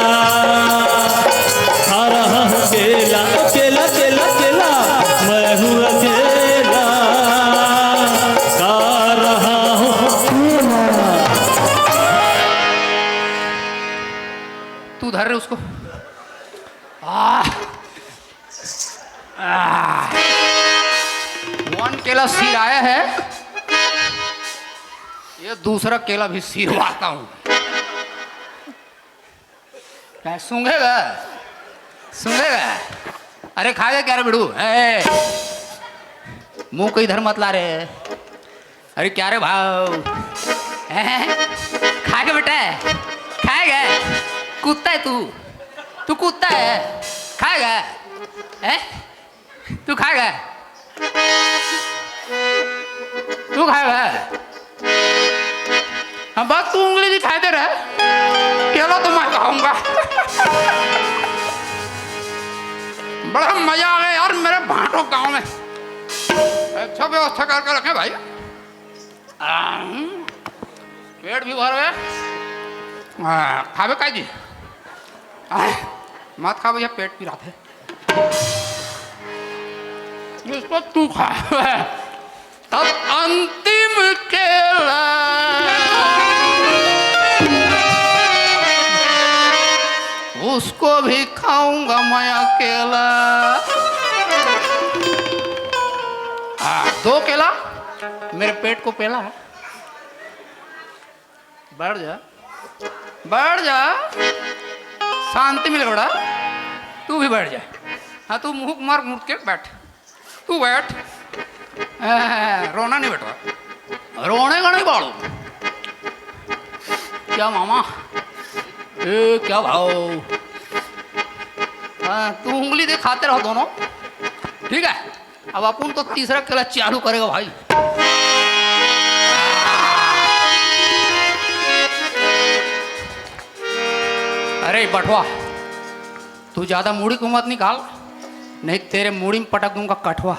खा रहा हूँ केला, ओ केला केला केला, मैं हूँ अकेला, खा रहा हूँ। तू धर रहे उसको। वन केला सिर आया है, ये दूसरा केला भी सिरवाता हूँ। क्या सूंघेगा? सूंघेगा? अरे खाएगा क्या रे बिड़ू? मुंह को इधर मत ला रे। अरे क्या रे भाव, खाएगा बेटा? खाएगा? कुत्ता है तू? तू कुत्ता है? खाएगा? तू खाएगा? तू खाएगा? हाँ, बस तू उंगली दिखाई दे रहा है, केला तो मैं खाऊंगा। बड़ा मजा आ गया यार मेरे भाटो गांव में, अच्छा व्यवस्था करके रखे भाई। पेट भी भर गया। खावे का जी? मत खा भैया, पेट पी रहा थे। इसको तू खा। तब अंतिम केला उसको भी खाऊंगा मैं अकेला। 2 केला मेरे पेट को पेला है। बैठ जा, बैठ जा, शांति मिले बड़ा। तू भी बैठ जा। हाँ, तू मुंह मार मुड़ के बैठ, तू बैठ। रोना नहीं बेटा, रोने का नहीं बाड़ू। क्या मामा, ए क्या भाव? हाँ, तू उंगली दे, खाते रहो दोनों, ठीक है? अब अपन तो तीसरा केला चालू करेगा भाई। अरे बटवा, तू ज्यादा मूड़ी को मत निकाल, नहीं तेरे मूड़ी में पटक दूंगा कठवा।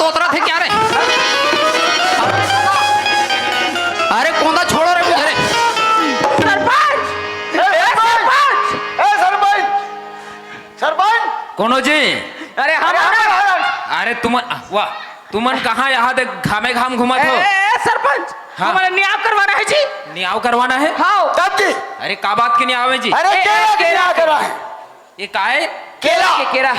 तोतरा थे क्या रे? अरे कोंदा छोड़ो रे मुझे रे। सरपंच कोनो जी? अरे हम अरे तुम वाह, तुमन कहाँ यहाँ दे घामे घाम घुमत हो? सरपंच हाँ। हमारे नियाव करवाना है जी। नियाव करवाना है? हाँ। तब की अरे का बात के नियाव है जी? अरे केला केला करा है ये का है? केला केरा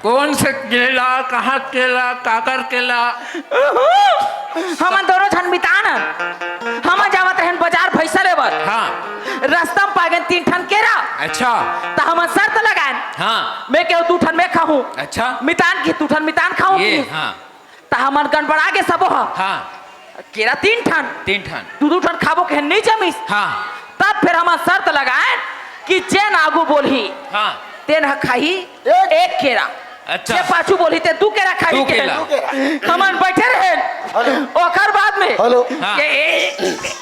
कौन से केला, कहाँ केला, काकर केला? हम दोनों जन मितान हम जावत रहन बाजार पैसा लेबर। हाँ रास्ता में पागन 3 ठन केरा अच्छा तो हम शर्त लगान हाँ मैं केहू 2 ठन में खाऊं अच्छा मितान की 2 ठन मितान खाऊं ये हाँ तो हमन गड़बड़ा के सबो हाँ केरा 3 ठन 3 ठन 2 ठन खाबो के नहीं जमीस। हाँ तब फिर हम शर्त लगाए कि जेन आगू बोलही हाँ तेन खाही एक केरा अच्छा जे पाछू बोली ते 2 केरा खाही 2 केला। हमन बैठे रहे ओकर बाद में हेलो ये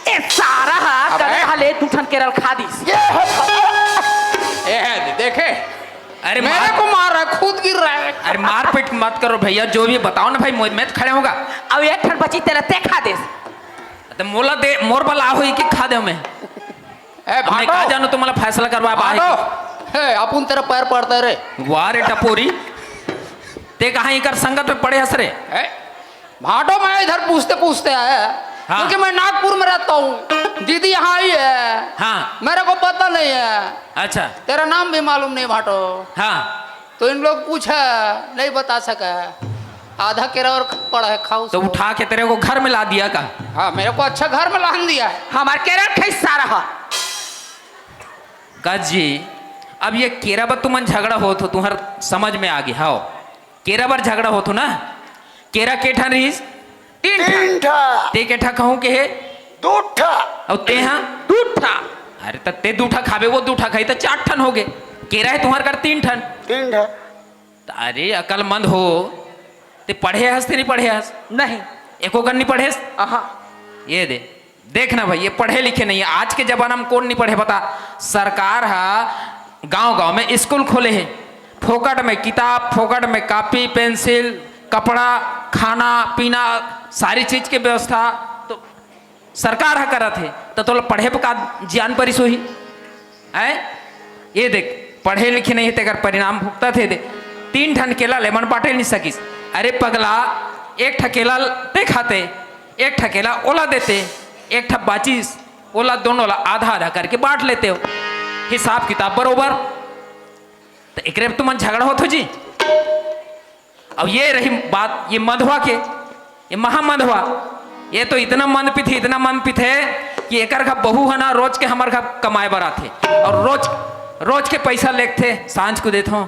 ए सारा करे हले 2 ठन केरल खा दिस। देखे अरे मेरे को मार रहा है, खुद गिर रहा है। अरे मारपीट मत करो भैया, जो भी बताओ ना भाई, मैं तो खड़े होगा। अब 1 ठन बची तेरा ते खा देस। तो मोला दे मोर बला होई कि खा दे मैं मैं कहा जानू तुम्हारा फैसला करवा पाए। अपन तेरा पैर पड़ता रे। वाह रे टपोरी, ते कहाँ इकर संगत में पड़े हंस रे? भाटो मैं इधर पूछते पूछते आया हाँ। क्योंकि मैं नागपुर में रहता हूँ, दीदी यहाँ आई है। हाँ मेरे को पता नहीं है, अच्छा तेरा नाम भी मालूम नहीं भाटो। हाँ तो इन लोग पूछा नहीं बता सका, आधा केरा और पड़ा है खाओ। तो उठा के तेरे को घर में ला दिया का? हाँ मेरे को अच्छा घर में लान दिया है। हमारे केरा खैस सारा गज जी, अब ये केरा पर तुमन झगड़ा हो तो तुम्हार समझ में आ गया। हाँ केरा पर झगड़ा हो तो ना, केरा के ठन रहीस? 3 ठा ते के ठा कहूँ के है 2 ठा और ते हाँ 2 ठा। अरे तो ते 2 ठा खाबे, वो 2 ठा खाई तो 4 ठन हो गए। केरा है तुम्हार कर 3 ठन। 3 ठा अरे अकलमंद हो, ते पढ़े हंस ते नहीं पढ़े हंस? नहीं एको गन नहीं पढ़े? ये देखना भाई, ये पढ़े लिखे नहीं है। आज के जमाना में कौन नहीं पढ़े बता? सरकार है गांव गांव में स्कूल खोले हैं, फोकट में किताब, फोकट में कॉपी पेंसिल, कपड़ा, खाना पीना, सारी चीज की व्यवस्था तो सरकार है करत है। तो पढ़े पर का ज्ञान परिस ही है? ये देख पढ़े लिखे नहीं है तेकर परिणाम भुगता थे। दे 3 ठन केला लेमन बांटे नहीं सकिस। अरे पगला, 1 ठकेला ते खाते, 1 ठकेला ओला देते, 1 ठप बाचिस ओला दोनों ला आधा आधा करके बांट लेते हो, हिसाब किताब बरोबर। तो एक तुम झगड़ा होतो जी। अब ये रही बात ये मधवा के, ये महामधवा, ये तो इतना मनपित है, इतना मनपित है कि एकर का बहू है ना रोज के हमारे घर कमाए बर आथे और रोज के पैसा लेते सांझ को देते हो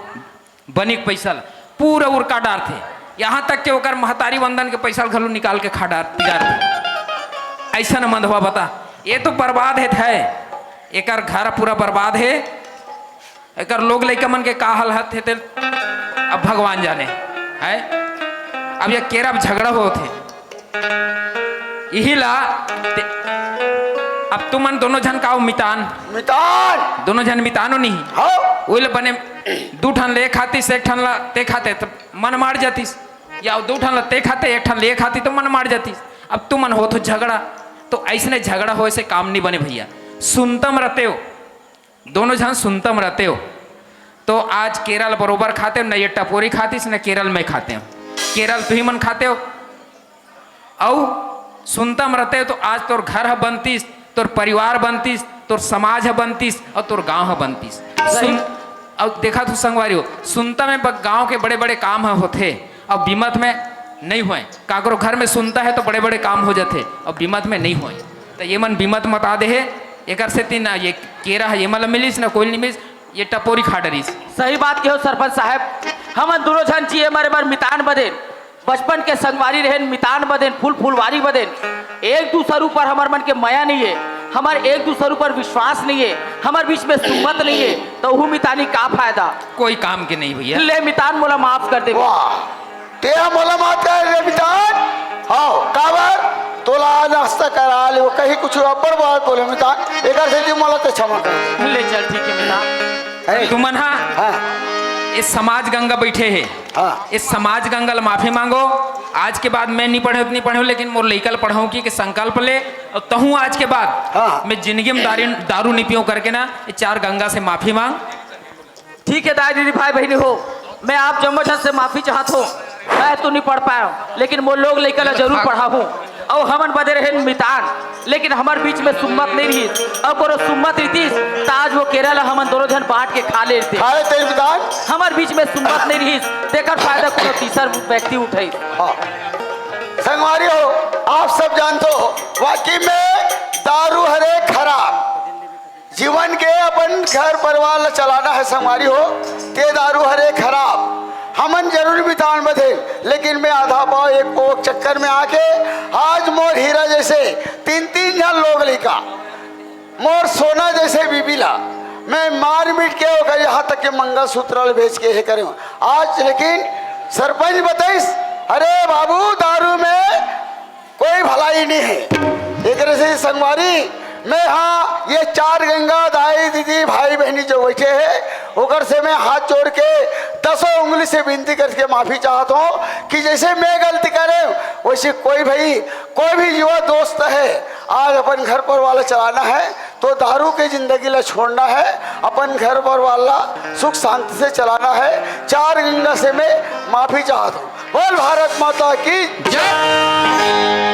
बनिक पैसा पूरा उड़का डार थे, यहाँ तक के ओकर महतारी वंदन के पैसा घलू निकाल के खा डार थे। ऐसा न मधवा बता, ये तो बर्बाद है एकर घर पूरा बर्बाद है। एकर लोग लइका मन के का हालत है अब भगवान जाने है। अब ये केरा झगड़ा हो थे यही ला अब तुमन दोनों जन का मितान दोनों जन मितानो नहीं ओइले बने 2 ठन ले खातीस 1 ठन ला ते खाते तो मन मार जातीस, या 2 ठन ला ते खाते 1 ठन ले खाती तो मन मार जातीस। अब तुमन हो तो झगड़ा, तो ऐसने झगड़ा हो से काम नहीं बने भैया। सुनतम रहते हो दोनों जन, सुनतम रहते हो तो आज केरल बरोबर खाते हो, न ये टपोरी खातीस न केरल में खाते हो। केरल तो ही मन खाते हो और सुनतम रहते हो तो आज तोर घर है बनतीस, तोर परिवार बनतीस, तोर समाज है बनतीस और तोर गांव है बनतीस। सुन अब देखा तू संगवारी हो, सुनता में गांव के बड़े बड़े काम होते और बीमत में नहीं हुए। काकरो घर में सुनता है तो बड़े बड़े काम हो जाते और बीमत में नहीं हुए। तो ये मन बीमत मता दे है एक से 3 ये केरा है ये मतलब मिलीस ना कोई नहीं मिलीस, ये टपोरी खा डरीस। सही बात कहो सरपंच साहब, हम दोनों जन चाहिए हमारे बार मितान बदेन, बचपन के संगवारी रहेन, मितान बदेन, फुलवारी बदेन। एक दूसरे ऊपर हमारे मन के माया नहीं है, हमारे एक दूसरे ऊपर विश्वास नहीं है, हमारे बीच में सुमत नहीं है, तो वो मितानी का फायदा? कोई काम के नहीं भैया। ले मितान मोला माफ कर दे। तेरा मोला माफ कर दे मितान। हाँ काबर तोला नाश्ता करा ले, वो कहीं कुछ अब्बर बात बोले मितान, एक से मोला तो क्षमा कर। ले चल ठीक है मितान। अरे तुमन हाँ हाँ इस समाज गंगा बैठे है हाँ इस समाज गंगा ला माफी मांगो। आज के बाद मैं नहीं पढ़े उतनी पढ़े लेकिन मोर लइका ला पढ़ाऊँ कि संकल्प ले और तहूँ आज के बाद हाँ। मैं जिंदगी में दारू नहीं पीऊँ करके ना ये 4 गंगा से माफी मांग। ठीक है दाई दीदी भाई बहनी हो, मैं आप जम्मोजन से माफी चाहत हूँ। मैं तो नहीं पढ़ पाया लेकिन वो लोग लइका ला जरूर पढ़ा हूँ और हमन बदे रहे मितान, लेकिन हमारे बीच में सुम्मत नहीं रही। अब वो सुम्मत रही ताज वो केरला हमन दोनों जन बांट के खा लेते। खाए तेरे बिदान हमारे बीच में सुम्मत नहीं रही तेकर फायदा कोनो तीसरा व्यक्ति उठाई। हाँ संगवारी हो, आप सब जानते हो वाकई में दारू हरे खराब जीवन के अपन घर परिवार चलाना है। संगवारी हो ते दारू हरे खराब हमन जरूर बितान बधे, लेकिन मैं आधा पाव एक पोक चक्कर में आके आज मोर हीरा जैसे 3-3 जन लोग लिखा मोर सोना जैसे बीबी ला मैं मार मिट के होकर यहाँ तक के मंगलसूत्र बेच के करे आज। लेकिन सरपंच बताइस अरे बाबू दारू में कोई भलाई नहीं है। एक से संगवारी मैं हाँ ये 4 गंगा दाई दीदी भाई बहनी जो बैठे हैं ओकर से मैं हाथ जोड़ के 10 उंगली से विनती करके माफी चाहता हूँ कि जैसे मैं गलती करे वैसे कोई भी युवा दोस्त है आज अपन घर पर वाला चलाना है तो दारू के जिंदगी ला छोड़ना है, अपन घर पर वाला सुख शांति से चलाना है। 4 गंगा से मैं माफी चाहता हूँ। बोल भारत माता की जय।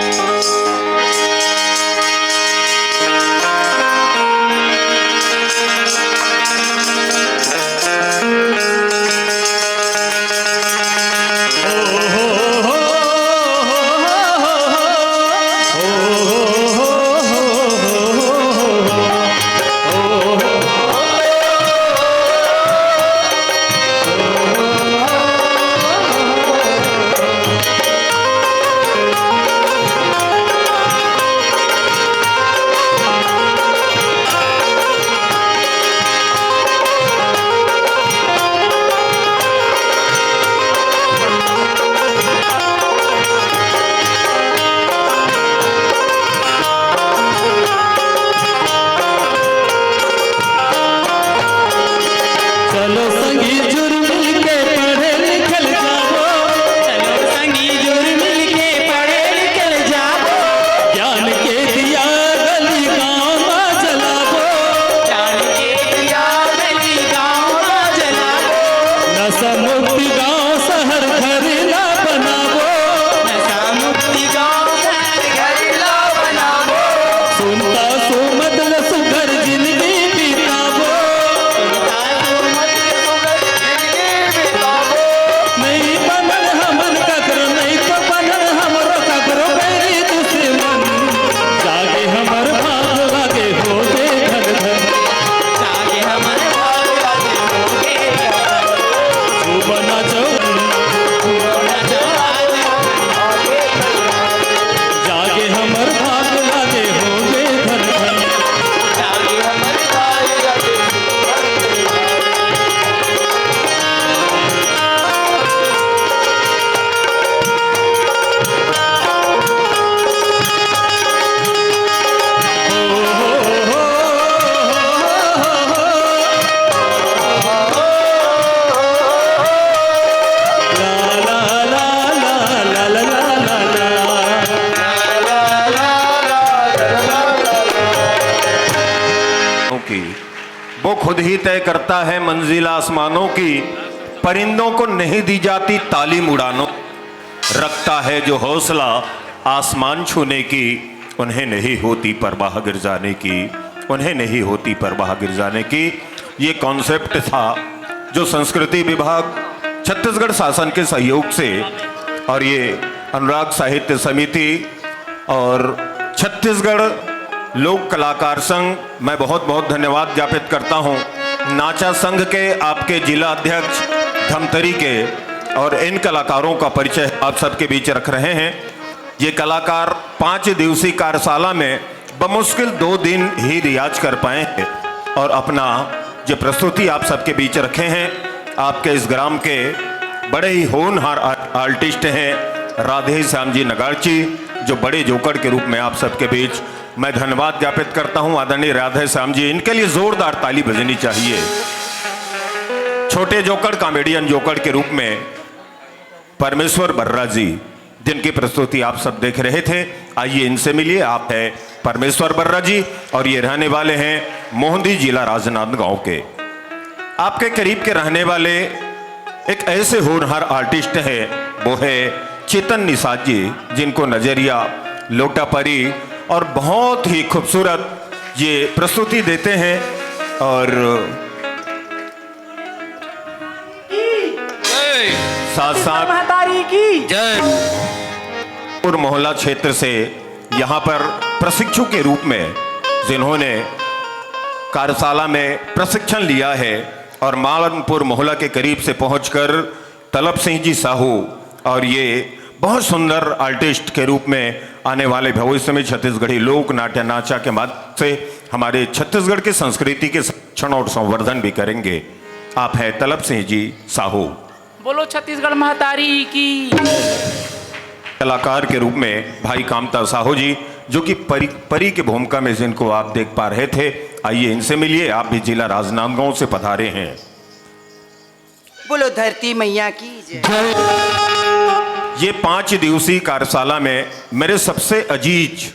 वो खुद ही तय करता है मंजिल आसमानों की, परिंदों को नहीं दी जाती तालीम उड़ानों। रखता है जो हौसला आसमान छूने की, उन्हें नहीं होती परवाह गिर जाने की, उन्हें नहीं होती परवाह गिर जाने की। ये कॉन्सेप्ट था जो संस्कृति विभाग छत्तीसगढ़ शासन के सहयोग से और ये अनुराग साहित्य समिति और छत्तीसगढ़ लोक कलाकार संघ, मैं बहुत बहुत धन्यवाद ज्ञापित करता हूं। नाचा संघ के आपके जिला अध्यक्ष धमतरी के और इन कलाकारों का परिचय आप सबके बीच रख रहे हैं। ये कलाकार 5 दिवसीय कार्यशाला में बमुश्किल 2 दिन ही रियाज कर पाए हैं और अपना जो प्रस्तुति आप सबके बीच रखे हैं। आपके इस ग्राम के बड़े ही होनहार आर्टिस्ट हैं राधे श्याम जी नगार्ची, जो बड़े जोकर के रूप में आप सबके बीच मैं धन्यवाद ज्ञापित करता हूं। आदरणीय राधे श्याम जी, इनके लिए जोरदार ताली बजनी चाहिए। छोटे जोकर कॉमेडियन जोकर के रूप में परमेश्वर बर्रा जी, जिनकी प्रस्तुति आप सब देख रहे थे। आइए इनसे मिलिए। आप है परमेश्वर बर्रा जी और ये रहने वाले हैं मोहंदी, जिला राजनांदगांव के। आपके करीब के रहने वाले एक ऐसे होनहार आर्टिस्ट हैं, वो है चेतन निषाद जी, जिनको नजरिया, लोटापरी और बहुत ही खूबसूरत ये प्रस्तुति देते हैं। और साथ साथ महतारी की जय। और मोहल्ला क्षेत्र से यहाँ पर प्रशिक्षु के रूप में जिन्होंने कार्यशाला में प्रशिक्षण लिया है और मालनपुर मोहल्ला के करीब से पहुंचकर तलब सिंह जी साहू, और ये बहुत सुंदर आर्टिस्ट के रूप में आने वाले भविष्य में छत्तीसगढ़ी लोक नाट्य नाचा के माध्यम से हमारे छत्तीसगढ़ की संस्कृति के संरक्षण और संवर्धन भी करेंगे। आप हैं तलब सिंह जी साहू। बोलो छत्तीसगढ़ महतारी की। कलाकार के रूप में भाई कामता साहू जी, जो कि परी के भूमिका में जिनको आप देख पा रहे थे। आइए इनसे मिलिए। आप भी जिला राजनांदगांव से पधारे हैं। बोलो धरती मैया की जय। ये 5 दिवसीय कार्यशाला में मेरे सबसे अजीज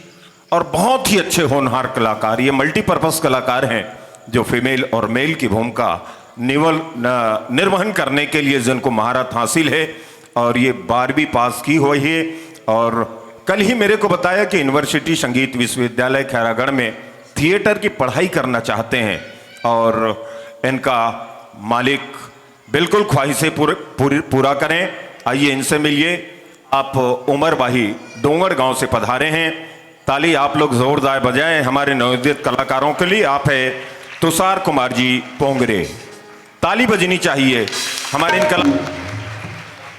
और बहुत ही अच्छे होनहार कलाकार, ये मल्टीपर्पज कलाकार हैं, जो फीमेल और मेल की भूमिका निर्वहन करने के लिए जिनको महारत हासिल है और ये 12वीं पास की हुई है। और कल ही मेरे को बताया कि यूनिवर्सिटी संगीत विश्वविद्यालय खैरागढ़ में थिएटर की पढ़ाई करना चाहते हैं और इनका मालिक बिल्कुल ख्वाहिशें पूरा करें। आइए इनसे मिलिए। आप उमर बाही डोंगर गांव से पधारे हैं। ताली आप लोग जोरदार बजाएं हमारे नवोदित कलाकारों के लिए। आप है तुषार कुमार जी पोंगरे। ताली बजनी चाहिए हमारे इन करते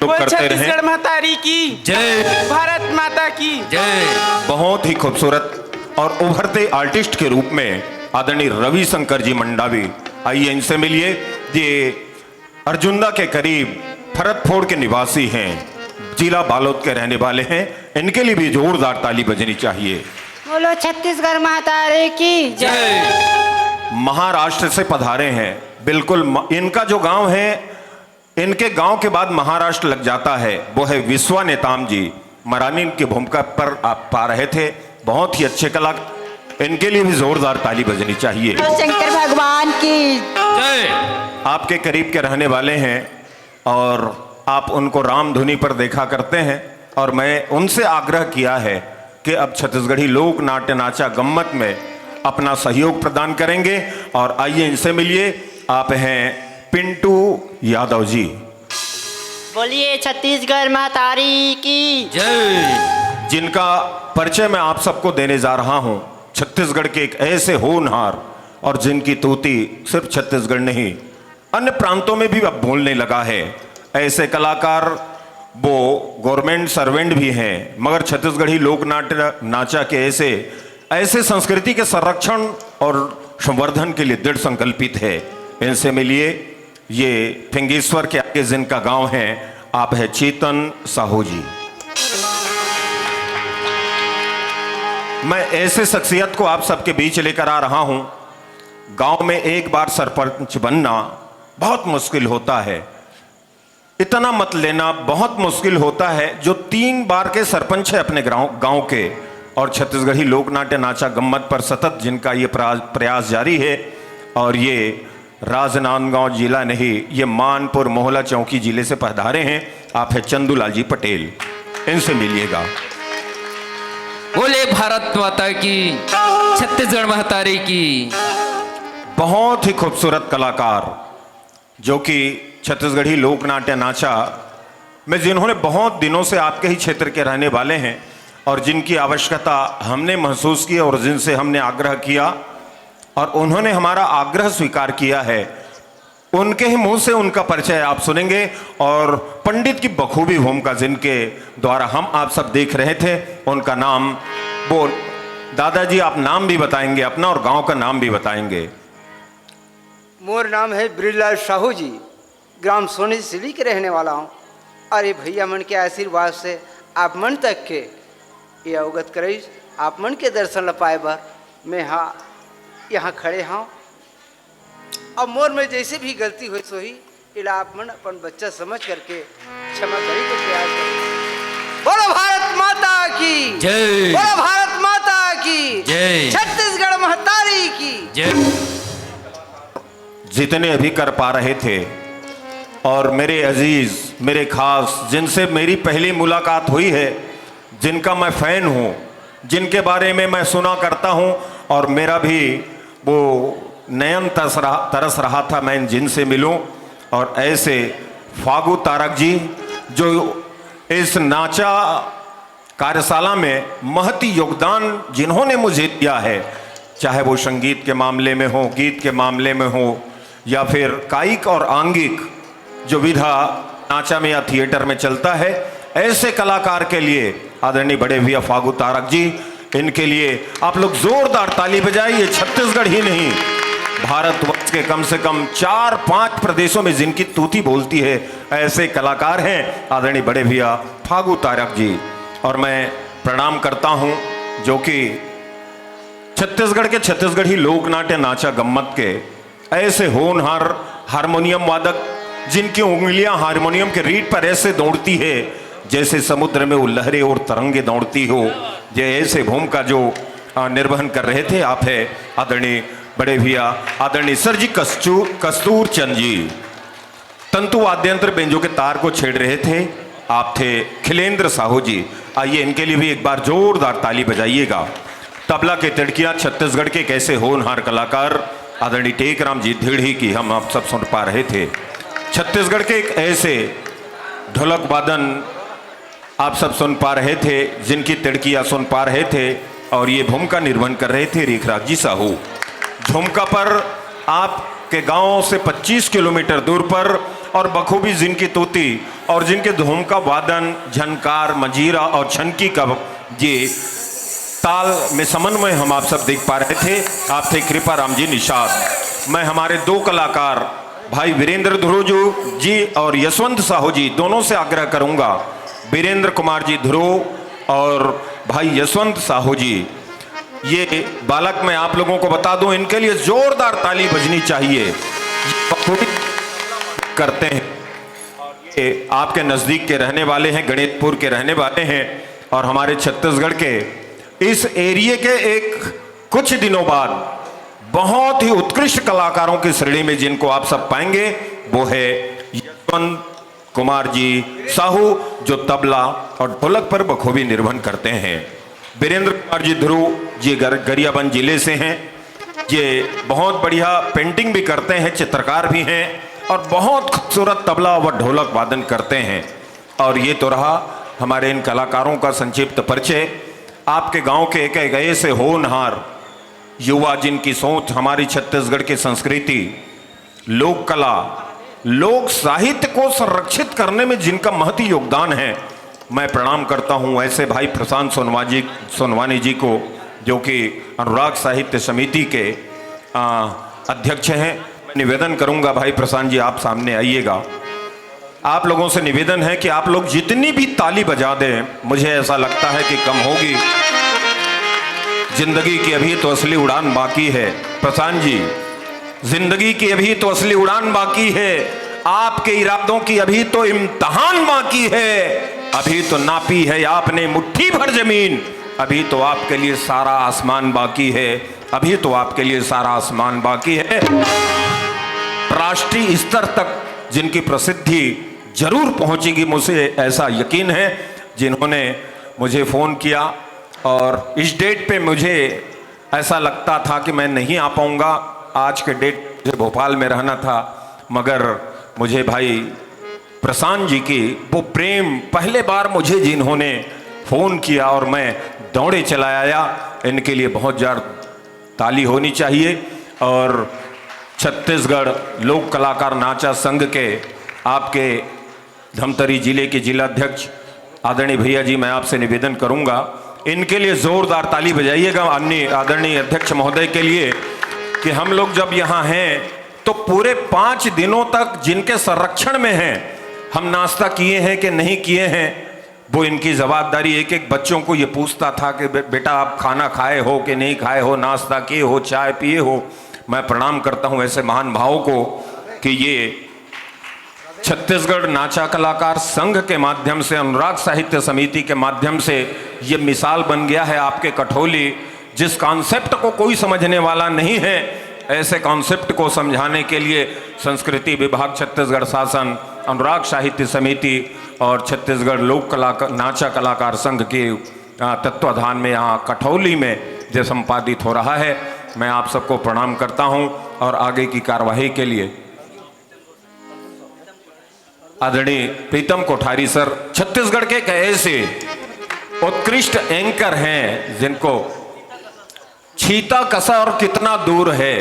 रहे। छत्तीसगढ़ महतारी की जय। भारत माता की जय। बहुत ही खूबसूरत और उभरते आर्टिस्ट के रूप में आदरणीय रविशंकर जी मंडावी, आइए इनसे मिलिए। ये अर्जुंदा के करीब फरतफोड़ के निवासी हैं, जिला बालोद के रहने वाले हैं। इनके लिए भी जोरदार ताली बजनी चाहिए। बोलो छत्तीसगढ़ महतारी की जय। महाराष्ट्र से पधारे हैं। बिल्कुल इनका जो गांव है, इनके गांव के बाद महाराष्ट्र लग जाता है, वो है विश्वा नेताम जी। मरानी की भूमिका पर आप पा रहे थे। बहुत ही अच्छे कलाकार, इनके लिए भी जोरदार ताली बजनी चाहिए। शंकर भगवान की जय। आपके करीब के रहने वाले हैं और आप उनको राम धुनी पर देखा करते हैं और मैं उनसे आग्रह किया है कि अब छत्तीसगढ़ी लोक नाट्य नाचा गम्मत में अपना सहयोग प्रदान करेंगे। और आइए इनसे मिलिए। आप हैं पिंटू यादव जी। बोलिए छत्तीसगढ़ महतारी की जय। जिनका परिचय मैं आप सबको देने जा रहा हूं। छत्तीसगढ़ के एक ऐसे होनहार और जिनकी तूती सिर्फ छत्तीसगढ़ नहीं अन्य प्रांतों में भी अब बोलने लगा है। ऐसे कलाकार वो गवर्नमेंट सर्वेंट भी हैं, मगर छत्तीसगढ़ी लोक नाट्य नाचा के ऐसे संस्कृति के संरक्षण और संवर्धन के लिए दृढ़ संकल्पित है। इनसे मिलिए। ये फिंगेश्वर के आगे जिनका गांव है, आप है चेतन साहू जी। मैं ऐसे शख्सियत को आप सबके बीच लेकर आ रहा हूं। गांव में एक बार सरपंच बनना बहुत मुश्किल होता है। इतना मत लेना बहुत मुश्किल होता है। जो 3 बार के सरपंच है अपने गांव के, और छत्तीसगढ़ी लोक नाट्य नाचा गम्मत पर सतत जिनका ये प्रयास जारी है। और ये राजनांदगांव जिला नहीं, ये मानपुर मोहल्ला चौकी जिले से पधारे हैं। आप है चंदूलाल जी पटेल। इनसे मिलिएगा। बोले भारत माता की, छत्तीसगढ़ महतारी की। बहुत ही खूबसूरत कलाकार जो कि छत्तीसगढ़ी लोक नाट्य नाचा में जिन्होंने बहुत दिनों से आपके ही क्षेत्र के रहने वाले हैं और जिनकी आवश्यकता हमने महसूस की और जिनसे हमने आग्रह किया और उन्होंने हमारा आग्रह स्वीकार किया है, उनके ही मुंह से उनका परिचय आप सुनेंगे। और पंडित की बखूबी भूमिका जिनके द्वारा हम आप सब देख रहे थे, उनका नाम वो दादाजी आप नाम भी बताएंगे अपना और गांव का नाम भी बताएंगे। मोर नाम है ब्रिजलाल साहू जी, ग्राम सोनी सिली के रहने वाला हूँ। अरे भैया मन के आशीर्वाद से आप मन तक के ये अवगत करे, आप मन के दर्शन ल पाए बर मैं यहाँ खड़े हाँ। अब मोर में जैसे भी गलती हुई सोही इला आप मन अपन बच्चा समझ करके क्षमा करी के प्रयास करें। बोलो भारत माता की जय। बोलो भारत माता की जय। छत्तीसगढ़ महतारी की जय। जितने अभी कर पा रहे थे और मेरे अजीज, मेरे खास, जिनसे मेरी पहली मुलाकात हुई है, जिनका मैं फ़ैन हूँ, जिनके बारे में मैं सुना करता हूँ और मेरा भी वो नयन तरस रहा था मैं जिनसे मिलूं, और ऐसे फागू तारक जी जो इस नाचा कार्यशाला में महती योगदान जिन्होंने मुझे दिया है, चाहे वो संगीत के मामले में हो, गीत के मामले में हो, या फिर कायिक और आंगिक जो विधा नाचा में या थिएटर में चलता है, ऐसे कलाकार के लिए आदरणीय बड़े भैया फागू तारक जी, इनके लिए आप लोग जोरदार ताली बजाइए। छत्तीसगढ़ ही नहीं, भारतवर्ष के कम से कम 4-5 प्रदेशों में जिनकी तूती बोलती है, ऐसे कलाकार हैं आदरणीय बड़े भैया फागू तारक जी। और मैं प्रणाम करता हूं जो कि छत्तीसगढ़ के छत्तीसगढ़ी लोक नाट्य नाचा गम्मत के ऐसे होनहार हारमोनियम वादक, जिनकी उंगलियां हारमोनियम के रीढ़ पर ऐसे दौड़ती है जैसे समुद्र में वो लहरें और तरंगे दौड़ती हो, ये ऐसे भूमिका जो निर्वहन कर रहे थे आप है आदरणीय बड़े भैया आदरणीय सर जी कस्तूर चंद जी। तंतु वाद्यंत्र बेंजो के तार को छेड़ रहे थे आप थे खिलेंद्र साहू जी। आइए इनके लिए भी एक बार जोरदार ताली बजाइएगा। तबला के तिड़किया छत्तीसगढ़ के कैसे होनहार कलाकार आदरणीय टेकराम जी धीड़ी की हम आप सब सुन पा रहे थे। छत्तीसगढ़ के एक ऐसे ढोलक वादन आप सब सुन पा रहे थे, जिनकी तिड़कियां सुन पा रहे थे, और ये भूमिका निर्वहन कर रहे थे रेखराज जी साहू। झुमका पर आपके गांव से 25 किलोमीटर दूर पर, और बखूबी जिनकी तूती और जिनके झुमका वादन, झनकार, मंजीरा और छनकी का ये ताल में समन्वय हम आप सब देख पा रहे थे। आप थे कृपा राम जी निषाद। मैं हमारे 2 कलाकार भाई वीरेंद्र ध्रुव जी और यशवंत साहू जी, दोनों से आग्रह करूंगा, वीरेंद्र कुमार जी ध्रुव और भाई यशवंत साहू जी, ये बालक मैं आप लोगों को बता दूं, इनके लिए जोरदार ताली बजनी चाहिए। करते हैं, ये आपके नज़दीक के रहने वाले हैं, गणेशपुर के रहने वाले हैं, और हमारे छत्तीसगढ़ के इस एरिए के एक कुछ दिनों बाद बहुत ही उत्कृष्ट कलाकारों की श्रेणी में जिनको आप सब पाएंगे, वो है यशवंत कुमार जी साहू, जो तबला और ढोलक पर बखूबी निर्वहन करते हैं। वीरेंद्र कुमार जी ध्रुव जी गरियाबंद जिले से हैं। ये बहुत बढ़िया पेंटिंग भी करते हैं, चित्रकार भी हैं, और बहुत खूबसूरत तबला व ढोलक वादन करते हैं। और ये तो रहा हमारे इन कलाकारों का संक्षिप्त परिचय। आपके गांव के एक ऐसे होनहार युवा जिनकी सोच हमारी छत्तीसगढ़ की संस्कृति, लोक कला, लोक साहित्य को संरक्षित करने में जिनका महती योगदान है, मैं प्रणाम करता हूं ऐसे भाई प्रशांत सोनवानी जी को, जो कि अनुराग साहित्य समिति के अध्यक्ष हैं। मैं निवेदन करूंगा भाई प्रशांत जी, आप सामने आइएगा। आप लोगों से निवेदन है कि आप लोग जितनी भी ताली बजा दें, मुझे ऐसा लगता है कि कम होगी। जिंदगी की अभी तो असली उड़ान बाकी है प्रशांत जी, जिंदगी की अभी तो असली उड़ान बाकी है, आपके इरादों की अभी तो इम्तिहान बाकी है, अभी तो नापी है आपने मुट्ठी भर जमीन, अभी तो आपके लिए सारा आसमान बाकी है, अभी तो आपके लिए सारा आसमान बाकी है। राष्ट्रीय स्तर तक जिनकी प्रसिद्धि जरूर पहुंचेगी, मुझे ऐसा यकीन है। जिन्होंने मुझे फ़ोन किया और इस डेट पे मुझे ऐसा लगता था कि मैं नहीं आ पाऊंगा, आज के डेट मुझे भोपाल में रहना था, मगर मुझे भाई प्रशांत जी की वो प्रेम, पहले बार मुझे जिन्होंने फ़ोन किया और मैं दौड़े चला आया, इनके लिए बहुत ज़्यादा ताली होनी चाहिए। और छत्तीसगढ़ लोक कलाकार नाचा संघ के आपके धमतरी जिले के जिलाध्यक्ष आदरणीय भैया जी, मैं आपसे निवेदन करूंगा, इनके लिए जोरदार ताली बजाइएगा अन्य आदरणीय अध्यक्ष महोदय के लिए, कि हम लोग जब यहाँ हैं तो पूरे 5 दिनों तक जिनके संरक्षण में हैं, हम नाश्ता किए हैं कि नहीं किए हैं, वो इनकी जवाबदारी। एक एक बच्चों को ये पूछता था कि बेटा आप खाना खाए हो कि नहीं खाए हो, नाश्ता किए हो, चाय पिए हो। मैं प्रणाम करता हूँ ऐसे महान भावों को कि ये छत्तीसगढ़ नाचा कलाकार संघ के माध्यम से, अनुराग साहित्य समिति के माध्यम से ये मिसाल बन गया है आपके कठौली। जिस कॉन्सेप्ट को कोई समझने वाला नहीं है, ऐसे कॉन्सेप्ट को समझाने के लिए संस्कृति विभाग, छत्तीसगढ़ शासन, अनुराग साहित्य समिति और छत्तीसगढ़ लोक कलाकार नाचा कलाकार संघ के तत्वाधान में यहाँ कठौली में जो संपादित हो रहा है, मैं आप सबको प्रणाम करता हूँ। और आगे की कार्यवाही के लिए आदरणीय प्रीतम कोठारी सर, छत्तीसगढ़ के एक ऐसे उत्कृष्ट एंकर हैं जिनको छीता कसा और कितना दूर है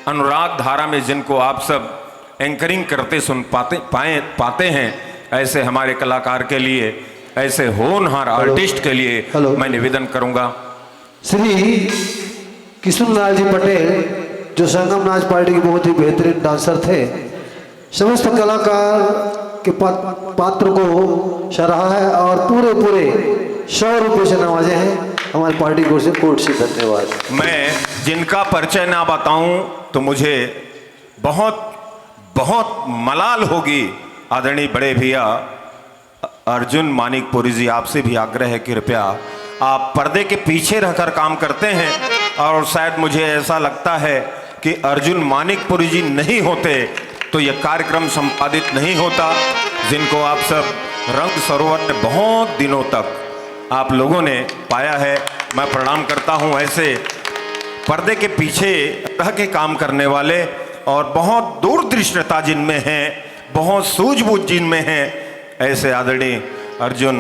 अनुराग धारा में, जिनको आप सब एंकरिंग करते सुन पाते हैं, ऐसे हमारे कलाकार के लिए, ऐसे होनहार आर्टिस्ट के लिए मैं निवेदन करूंगा। श्री किशुनलाल जी पटेल जो संगम नाच पार्टी के बहुत ही बेहतरीन डांसर थे, समस्त कलाकार के पात्र को सराहा है और पूरे 100 रुपये से नवाजे हैं। हमारी पार्टी को से कोर्ट से धन्यवाद। मैं जिनका परिचय ना बताऊं तो मुझे बहुत बहुत मलाल होगी। आदरणीय बड़े भैया अर्जुन मानिकपुरी जी, आपसे भी आग्रह है, कृपया आप पर्दे के पीछे रहकर काम करते हैं और शायद मुझे ऐसा लगता है कि अर्जुन मानिकपुरी जी नहीं होते तो यह कार्यक्रम संपादित नहीं होता, जिनको आप सब रंग सरोवर में बहुत दिनों तक आप लोगों ने पाया है। मैं प्रणाम करता हूं ऐसे पर्दे के पीछे रह के काम करने वाले और बहुत दूरदृष्टता जिनमें है, बहुत सूझबूझ जिनमें है, ऐसे आदरणीय अर्जुन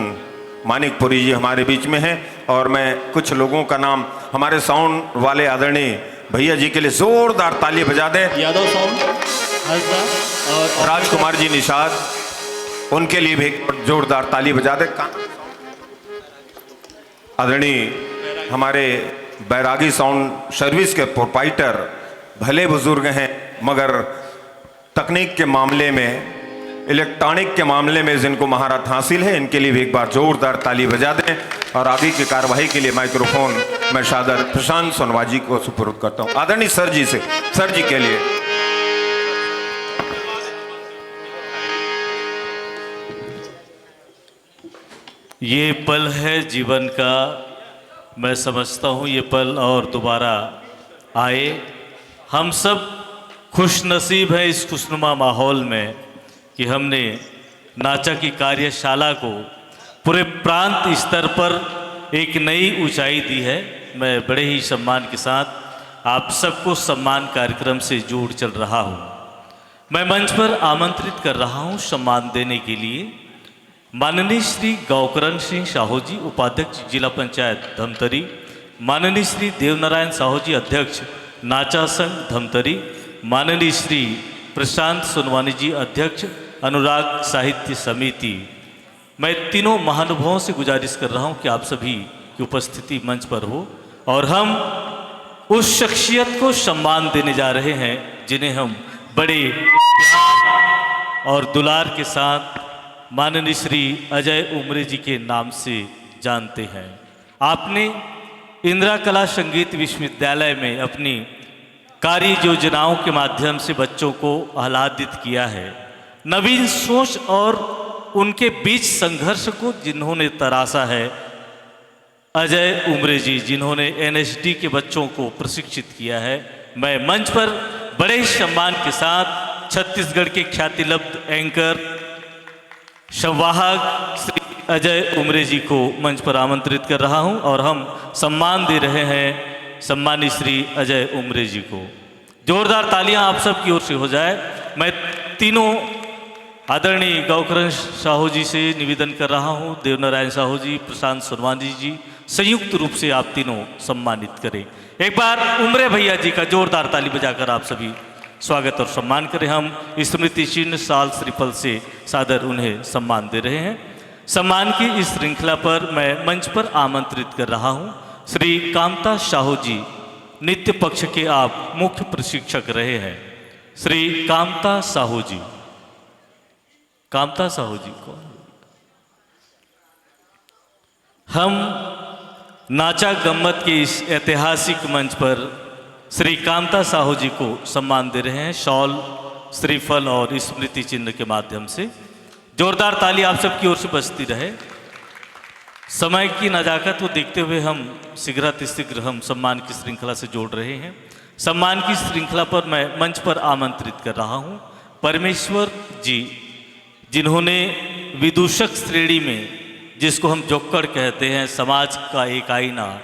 मानिकपुरी जी हमारे बीच में हैं। और मैं कुछ लोगों का नाम, हमारे साउंड वाले आदरणीय भैया जी के लिए जोरदार ताली बजा दें। यादव साउंड और राजकुमार जी निषाद, उनके लिए भी जोरदार ताली बजा दें। आदरणीय हमारे बैरागी साउंड सर्विस के प्रोपाइटर, भले बुजुर्ग हैं मगर तकनीक के मामले में, इलेक्ट्रॉनिक के मामले में जिनको महारत हासिल है, इनके लिए भी एक बार जोरदार ताली बजा दें। और आगे की कार्यवाही के लिए माइक्रोफोन मैं सादर प्रशांत सोनवा जी को सुपुर्द करता हूं। आदरणीय सर जी से, सर जी के लिए। ये पल है जीवन का, मैं समझता हूँ ये पल और दोबारा आए। हम सब खुश नसीब हैं इस खुशनुमा माहौल में कि हमने नाचा की कार्यशाला को पूरे प्रांत स्तर पर एक नई ऊंचाई दी है। मैं बड़े ही सम्मान के साथ आप सबको सम्मान कार्यक्रम से जोड़ चल रहा हूँ। मैं मंच पर आमंत्रित कर रहा हूँ सम्मान देने के लिए माननीय श्री गौकरण सिंह साहू जी, उपाध्यक्ष जिला पंचायत धमतरी, माननीय श्री देवनारायण साहू जी, अध्यक्ष नाचा संघ धमतरी, माननीय श्री प्रशांत सोनवानी जी, अध्यक्ष अनुराग साहित्य समिति। मैं तीनों महानुभावों से गुजारिश कर रहा हूं कि आप सभी की उपस्थिति मंच पर हो और हम उस शख्सियत को सम्मान देने जा रहे हैं जिन्हें हम बड़े प्यार और दुलार के साथ माननीय श्री अजय उमरे जी के नाम से जानते हैं। आपने इंदिरा कला संगीत विश्वविद्यालय में अपनी कार्य योजनाओं के माध्यम से बच्चों को आह्लादित किया है। नवीन सोच और उनके बीच संघर्ष को जिन्होंने तराशा है, अजय उमरे जी, जिन्होंने एनएसडी के बच्चों को प्रशिक्षित किया है। मैं मंच पर बड़े ही सम्मान के साथ छत्तीसगढ़ के ख्यातिलब्ध एंकर संवाहक श्री अजय उमरे जी को मंच पर आमंत्रित कर रहा हूं और हम सम्मान दे रहे हैं सम्मानित श्री अजय उमरे जी को। जोरदार तालियां आप सब की ओर से हो जाए। मैं तीनों आदरणीय गौकरण साहू जी से निवेदन कर रहा हूं, देवनारायण साहू जी, प्रशांत सोनवानी जी, संयुक्त रूप से आप तीनों सम्मानित करें। एक बार उमरे भैया जी का जोरदार ताली बजाकर आप सभी स्वागत और सम्मान करें। हम स्मृति चिन्ह साल श्रीफल से सादर उन्हें सम्मान दे रहे हैं। सम्मान की इस श्रृंखला पर मैं मंच पर आमंत्रित कर रहा हूं श्री कामता साहू जी, नित्य पक्ष के आप मुख्य प्रशिक्षक रहे हैं। श्री कामता साहू जी, कामता साहू जी को हम नाचा गम्मत के इस ऐतिहासिक मंच पर श्री कामता साहू जी को सम्मान दे रहे हैं। शॉल श्रीफल और स्मृति चिन्ह के माध्यम से। जोरदार ताली आप सबकी ओर से बजती रहे। समय की नजाकत को देखते हुए हम शीघ्र हम सम्मान की श्रृंखला से जोड़ रहे हैं। सम्मान की श्रृंखला पर मैं मंच पर आमंत्रित कर रहा हूं परमेश्वर जी, जिन्होंने विदूषक श्रेणी में, जिसको हम जोक्कड़ कहते हैं, समाज का एक आईना,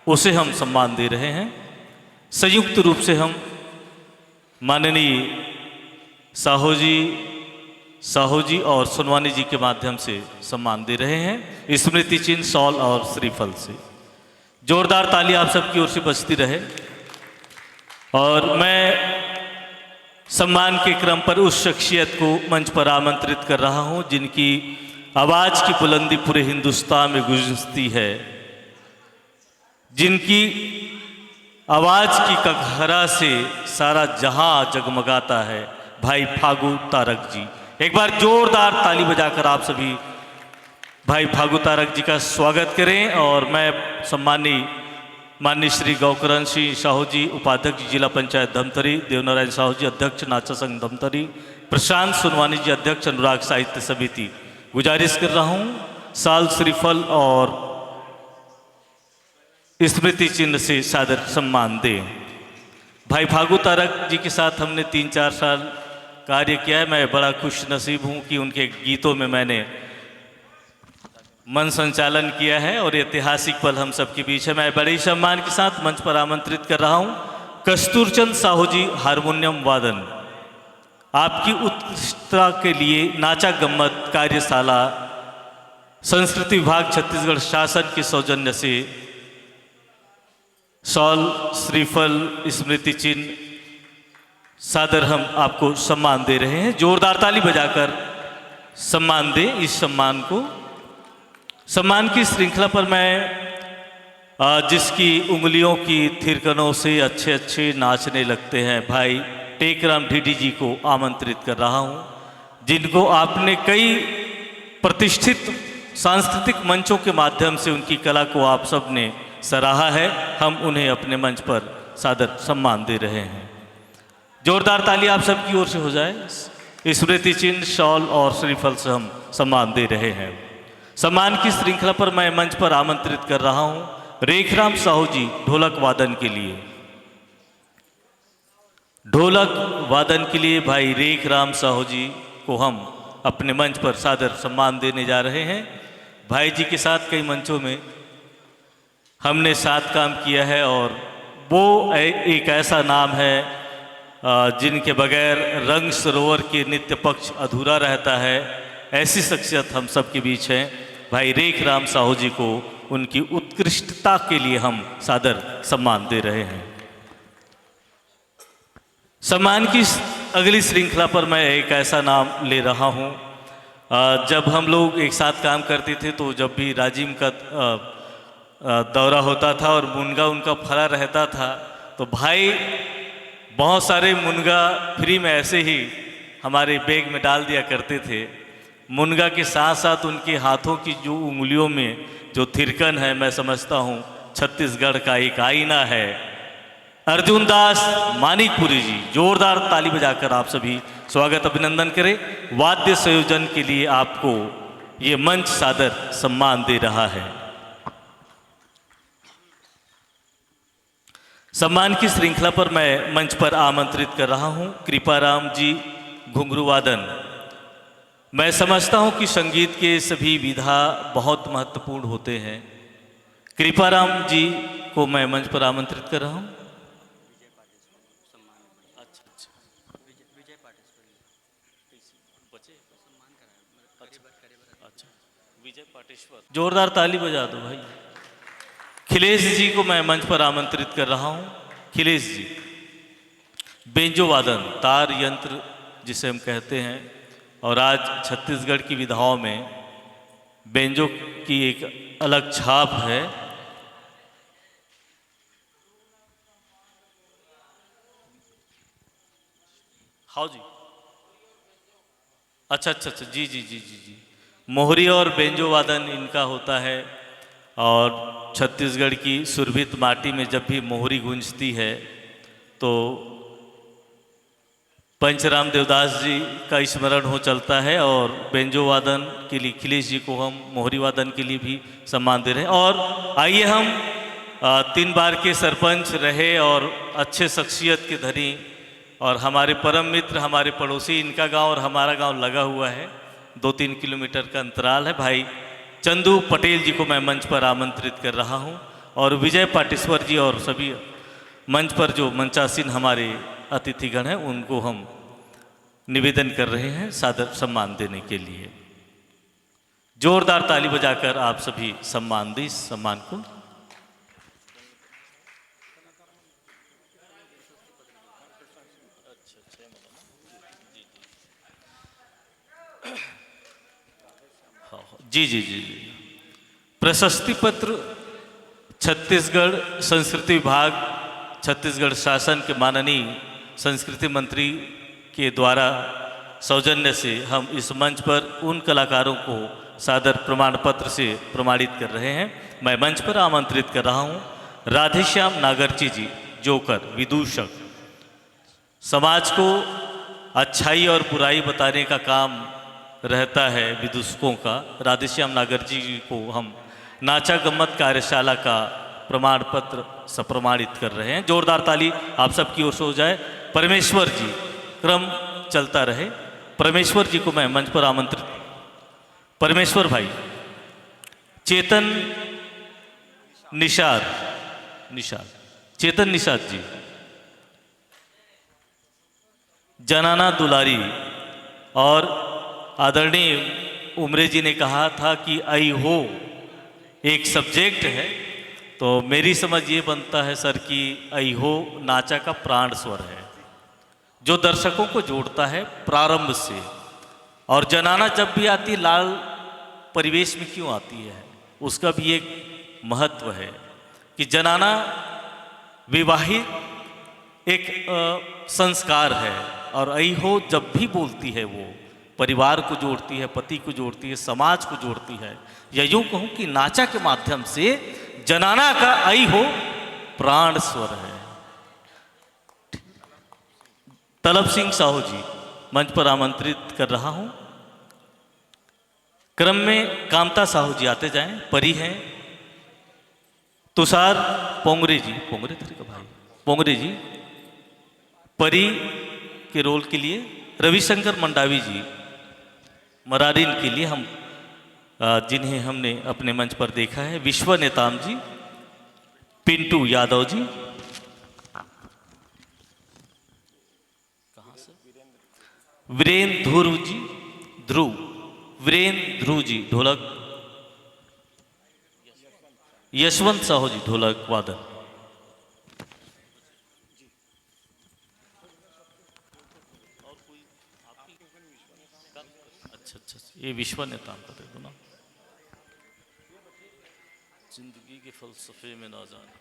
उसे हम सम्मान दे रहे हैं। संयुक्त रूप से हम माननीय साहू जी और सोनवानी जी के माध्यम से सम्मान दे रहे हैं स्मृति चिन्ह, शॉल और श्रीफल से। जोरदार ताली आप सबकी ओर से बजती रहे। और मैं सम्मान के क्रम पर उस शख्सियत को मंच पर आमंत्रित कर रहा हूं जिनकी आवाज़ की बुलंदी पूरे हिंदुस्तान में गूंजती है, जिनकी आवाज़ की कगहरा से सारा जहां जगमगाता है, भाई फागू तारक जी। एक बार जोरदार ताली बजाकर आप सभी भाई फागू तारक जी का स्वागत करें। और मैं माननीय श्री गौकरण सिंह साहू जी, उपाध्यक्ष जिला पंचायत धमतरी, देवनारायण साहू जी अध्यक्ष नाचा संघ धमतरी, प्रशांत सोनवानी जी अध्यक्ष अनुराग साहित्य समिति, गुजारिश कर रहा हूँ साल श्रीफल और स्मृति चिन्ह से सादर सम्मान दें। भाई फागू तारक जी के साथ हमने 3-4 साल कार्य किया है। मैं बड़ा खुश नसीब हूँ कि उनके गीतों में मैंने मन संचालन किया है और ऐतिहासिक पल हम सबके बीच है। मैं बड़े ही सम्मान के साथ मंच पर आमंत्रित कर रहा हूँ कस्तूरचंद साहू जी, हारमोनियम वादन। आपकी उत्कृष्टता के लिए नाचा गम्मत कार्यशाला संस्कृति विभाग छत्तीसगढ़ शासन के सौजन्य से शॉल, श्रीफल, स्मृति चिन्ह सादर हम आपको सम्मान दे रहे हैं। जोरदार ताली बजाकर सम्मान दें इस सम्मान को। सम्मान की श्रृंखला पर मैं जिसकी उंगलियों की थिरकनों से अच्छे नाचने लगते हैं, भाई टेकराम ढीडी जी को आमंत्रित कर रहा हूं, जिनको आपने कई प्रतिष्ठित सांस्कृतिक मंचों के माध्यम से उनकी कला को आप सब ने सराहा है। हम उन्हें अपने मंच पर सादर सम्मान दे रहे हैं। जोरदार ताली आप सबकी ओर से हो जाए। स्मृति चिन्ह, शॉल और श्रीफल से हम सम्मान दे रहे हैं। सम्मान की श्रृंखला पर मैं मंच पर आमंत्रित कर रहा हूं रेखराम साहू जी, ढोलक वादन के लिए। ढोलक वादन के लिए भाई रेखराम साहू जी को हम अपने मंच पर सादर सम्मान देने जा रहे हैं। भाई जी के साथ कई मंचों में हमने साथ काम किया है और वो एक ऐसा नाम है जिनके बगैर रंग सरोवर के नित्य पक्ष अधूरा रहता है। ऐसी शख्सियत हम सबके बीच हैं। भाई रेखराम साहू जी को उनकी उत्कृष्टता के लिए हम सादर सम्मान दे रहे हैं। सम्मान की अगली श्रृंखला पर मैं एक ऐसा नाम ले रहा हूं, जब हम लोग एक साथ काम करते थे तो जब भी राजिम का दौरा होता था और मुनगा उनका फरा रहता था तो भाई बहुत सारे मुनगा फ्री में ऐसे ही हमारे बैग में डाल दिया करते थे। मुनगा के साथ साथ उनके हाथों की जो उंगलियों में जो थिरकन है, मैं समझता हूँ छत्तीसगढ़ का एक आईना है। अर्जुन दास मानिकपुरी जी, जोरदार ताली बजाकर आप सभी स्वागत अभिनंदन करें। वाद्य संयोजन के लिए आपको ये मंच सादर सम्मान दे रहा है। सम्मान की श्रृंखला पर मैं मंच पर आमंत्रित कर रहा हूं कृपाराम जी, घुंघरू वादन। मैं समझता हूं कि संगीत के सभी विधा बहुत महत्वपूर्ण होते हैं। कृपाराम जी को मैं मंच पर आमंत्रित कर रहा हूं। जोरदार ताली बजा दो भाई। खिलेश जी को मैं मंच पर आमंत्रित कर रहा हूं। खिलेश जी बेंजो वादन, तार यंत्र जिसे हम कहते हैं, और आज छत्तीसगढ़ की विधाओं में बेंजो की एक अलग छाप है। हाँ जी, अच्छा, जी जी जी जी जी। मोहरी और बेंजो वादन इनका होता है और छत्तीसगढ़ की सुरभित माटी में जब भी मोहरी गूंजती है तो पंचराम देवदास जी का स्मरण हो चलता है और बेंजो वादन के लिए अखिलेश जी को हम मोहरी वादन के लिए भी सम्मान दे रहे हैं। और आइए हम 3 बार के सरपंच रहे और अच्छे शख्सियत के धनी और हमारे परम मित्र, हमारे पड़ोसी, इनका गांव और हमारा गांव लगा हुआ है, 2-3 किलोमीटर का अंतराल है। भाई चंदू पटेल जी को मैं मंच पर आमंत्रित कर रहा हूं और विजय पाटेश्वर जी और सभी मंच पर जो मंचासीन हमारे अतिथिगण हैं उनको हम निवेदन कर रहे हैं सादर सम्मान देने के लिए। जोरदार ताली बजाकर आप सभी सम्मान दें इस सम्मान को। जी जी जी जी। प्रशस्ति पत्र छत्तीसगढ़ संस्कृति विभाग, छत्तीसगढ़ शासन के माननीय संस्कृति मंत्री के द्वारा सौजन्य से हम इस मंच पर उन कलाकारों को सादर प्रमाण पत्र से प्रमाणित कर रहे हैं। मैं मंच पर आमंत्रित कर रहा हूं राधेश्याम नागरची जी, जोकर, विदूषक, समाज को अच्छाई और बुराई बताने का काम रहता है विदूषकों का। राधेश्याम नागरची जी को हम नाचा गम्मत कार्यशाला का प्रमाण पत्र सप्रमाणित कर रहे हैं। जोरदार ताली आप सबकी ओर से हो जाए। परमेश्वर जी, क्रम चलता रहे। परमेश्वर जी को मैं मंच पर आमंत्रित। परमेश्वर भाई, चेतन निषाद, चेतन निषाद जी, जनाना दुलारी। और आदरणीय उमरे जी ने कहा था कि आई हो एक सब्जेक्ट है, तो मेरी समझ ये बनता है सर कि आई हो नाचा का प्राण स्वर है जो दर्शकों को जोड़ता है प्रारंभ से। और जनाना जब भी आती लाल परिवेश में क्यों आती है, उसका भी एक महत्व है कि जनाना विवाहित एक संस्कार है और आई हो जब भी बोलती है वो परिवार को जोड़ती है, पति को जोड़ती है, समाज को जोड़ती है। या यूं कहूं कि नाचा के माध्यम से जनाना का आई हो प्राण स्वर है। तलब सिंह साहू जी मंच पर आमंत्रित कर रहा हूं। क्रम में कामता साहू जी आते जाएं। परी हैं तुषार पोंगरे जी, पोंगरे थे का भाई, पोंगरे जी परी के रोल के लिए। रविशंकर मंडावी जी मरारिन के लिए हम जिन्हें हमने अपने मंच पर देखा है। विश्व नेताम जी, पिंटू यादव जी, कहाँ से, वीरेंद्र ध्रुव जी, वीरेंद्र ध्रुव जी ढोलक, यशवंत साहू जी ढोलक वादन। अच्छा, ये विश्व नेताम का देखो ना। जिंदगी के फलसफे में ना जाने,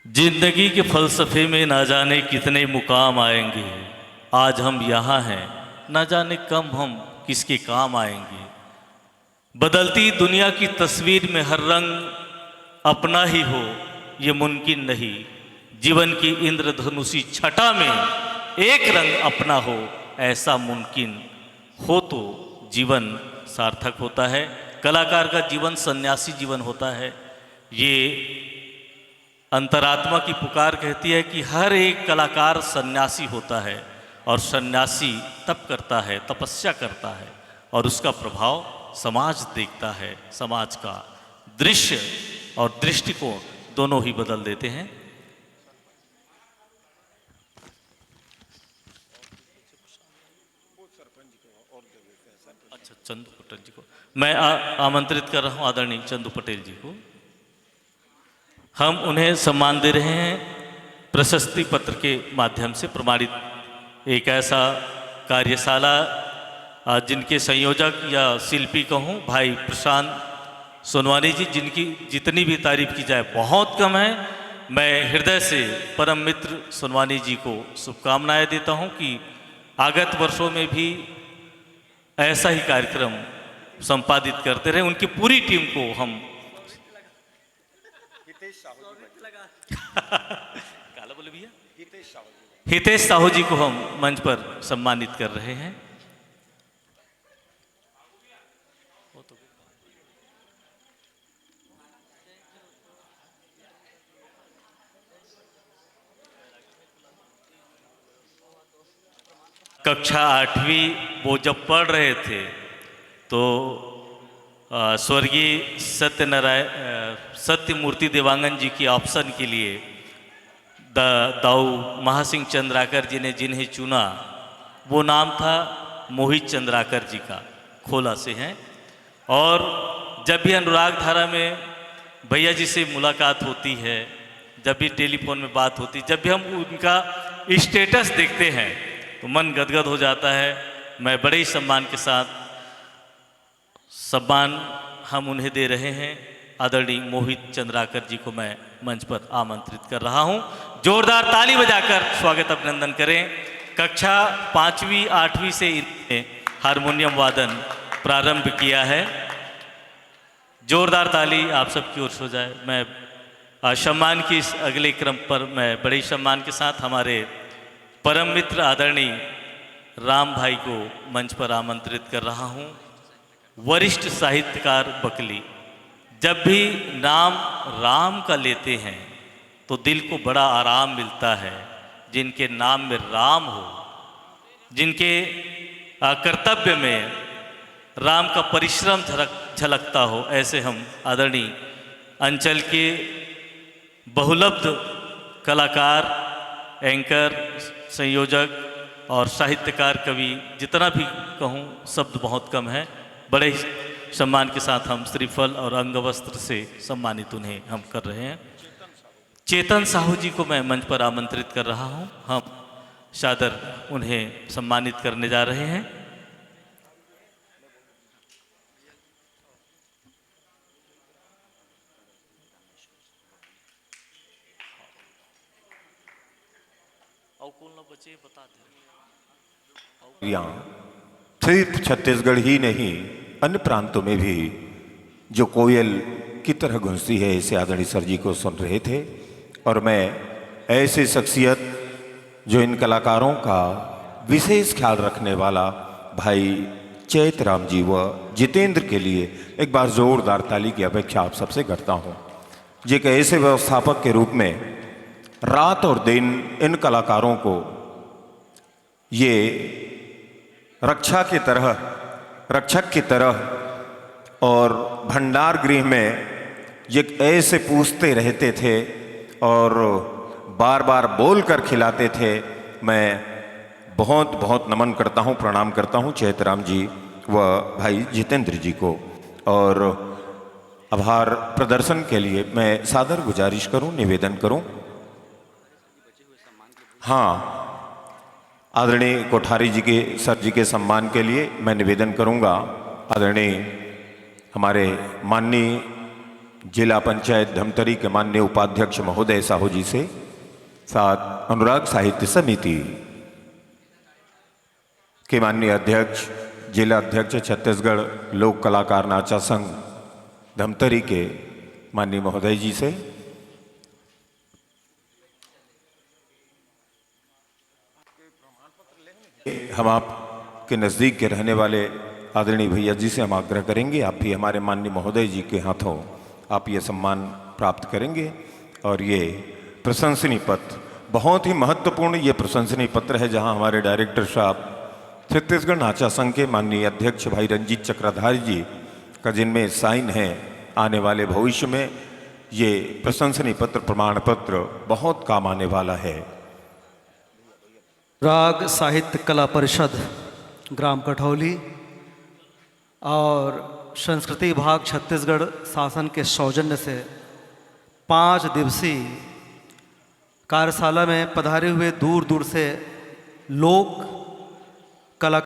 जिंदगी के फलसफे में ना जाने कितने मुकाम आएंगे। आज हम यहाँ हैं, ना जाने कम हम किसके काम आएंगे। बदलती दुनिया की तस्वीर में हर रंग अपना ही हो ये मुमकिन नहीं। जीवन की इंद्रधनुषी छटा में एक रंग अपना हो ऐसा मुमकिन हो तो जीवन सार्थक होता है। कलाकार का जीवन सन्यासी जीवन होता है। ये अंतरात्मा की पुकार कहती है कि हर एक कलाकार सन्यासी होता है और सन्यासी तप करता है, तपस्या करता है और उसका प्रभाव समाज देखता है। समाज का दृश्य और दृष्टिकोण दोनों ही बदल देते हैं। अच्छा, चंदू पटेल जी को मैं आमंत्रित कर रहा हूं। आदरणीय चंदू पटेल जी को हम उन्हें सम्मान दे रहे हैं प्रशस्ति पत्र के माध्यम से प्रमाणित। एक ऐसा कार्यशाला जिनके संयोजक या शिल्पी कहूँ भाई प्रशांत सोनवानी जी, जिनकी जितनी भी तारीफ की जाए बहुत कम है। मैं हृदय से परम मित्र सोनवानी जी को शुभकामनाएं देता हूं कि आगत वर्षों में भी ऐसा ही कार्यक्रम संपादित करते रहे। उनकी पूरी टीम को हम काला बोले भैया, हितेश साहू जी को हम मंच पर सम्मानित कर रहे हैं। कक्षा 8वीं वो जब पढ़ रहे थे तो स्वर्गीय सत्यमूर्ति देवांगन जी की ऑप्शन के लिए दाऊ महासिंह चंद्राकर जी ने जिन्हें चुना वो नाम था मोहित चंद्राकर जी का, खोला से हैं। और जब भी अनुराग धारा में भैया जी से मुलाकात होती है, जब भी टेलीफोन में बात होती है, जब भी हम उनका स्टेटस देखते हैं तो मन गदगद हो जाता है। मैं बड़े ही सम्मान के साथ सम्मान हम उन्हें दे रहे हैं। आदरणीय मोहित चंद्राकर जी को मैं मंच पर आमंत्रित कर रहा हूं। जोरदार ताली बजाकर स्वागत अभिनंदन करें। कक्षा 5वीं 8वीं से इन्होंने हारमोनियम वादन प्रारंभ किया है। जोरदार ताली आप सबकी ओर से हो जाए। मैं सम्मान की इस अगले क्रम पर मैं बड़े ही सम्मान के साथ हमारे परम मित्र आदरणीय राम भाई को मंच पर आमंत्रित कर रहा हूं। वरिष्ठ साहित्यकार बकली, जब भी नाम राम का लेते हैं तो दिल को बड़ा आराम मिलता है। जिनके नाम में राम हो, जिनके कर्तव्य में राम का परिश्रम झलकता हो, ऐसे हम आदरणीय अंचल के बहुलब्ध कलाकार, एंकर, संयोजक और साहित्यकार, कवि, जितना भी कहूँ शब्द बहुत कम है। बड़े ही सम्मान के साथ हम श्रीफल और अंगवस्त्र से सम्मानित उन्हें हम कर रहे हैं। चेतन साहू जी को मैं मंच पर आमंत्रित कर रहा हूं। हम सादर उन्हें सम्मानित करने जा रहे हैं। सिर्फ छत्तीसगढ़ ही नहीं, अन्य प्रांतों में भी जो कोयल की तरह गूंजती है, इसे आदरणीय सर जी को सुन रहे थे। और मैं ऐसे शख्सियत जो इन कलाकारों का विशेष ख्याल रखने वाला भाई चैतराम जी व जितेंद्र के लिए एक बार जोरदार ताली की अपेक्षा आप सबसे करता हूँ। जी एक ऐसे व्यवस्थापक के रूप में रात और दिन इन कलाकारों को ये रक्षक की तरह और भंडार गृह में ये ऐसे पूछते रहते थे और बार बार बोल कर खिलाते थे। मैं बहुत बहुत नमन करता हूँ, प्रणाम करता हूँ चैतराम जी व भाई जितेंद्र जी को। और आभार प्रदर्शन के लिए मैं सादर गुजारिश करूँ, निवेदन करूँ। हाँ, आदरणीय कोठारी जी के सर जी के सम्मान के लिए मैं निवेदन करूंगा आदरणीय हमारे माननीय जिला पंचायत धमतरी के माननीय उपाध्यक्ष महोदय साहू जी से, साथ अनुराग साहित्य समिति के माननीय अध्यक्ष, जिला अध्यक्ष छत्तीसगढ़ लोक कलाकार नाचा संघ धमतरी के माननीय महोदय जी से, हम आपके नज़दीक के रहने वाले आदरणीय भैया जी से हम आग्रह करेंगे, आप भी हमारे माननीय महोदय जी के हाथों आप ये सम्मान प्राप्त करेंगे। और ये प्रशंसनीय पत्र, बहुत ही महत्वपूर्ण ये प्रशंसनीय पत्र है, जहां हमारे डायरेक्टर साहब छत्तीसगढ़ नाचा संघ के माननीय अध्यक्ष भाई रंजीत चक्रधारी जी का जिनमें साइन है। आने वाले भविष्य में ये प्रशंसनीय पत्र, प्रमाण पत्र बहुत काम आने वाला है। राग साहित्य कला परिषद ग्राम कठौली और संस्कृति विभाग छत्तीसगढ़ शासन के सौजन्य से 5 दिवसीय कार्यशाला में पधारे हुए दूर दूर से लोक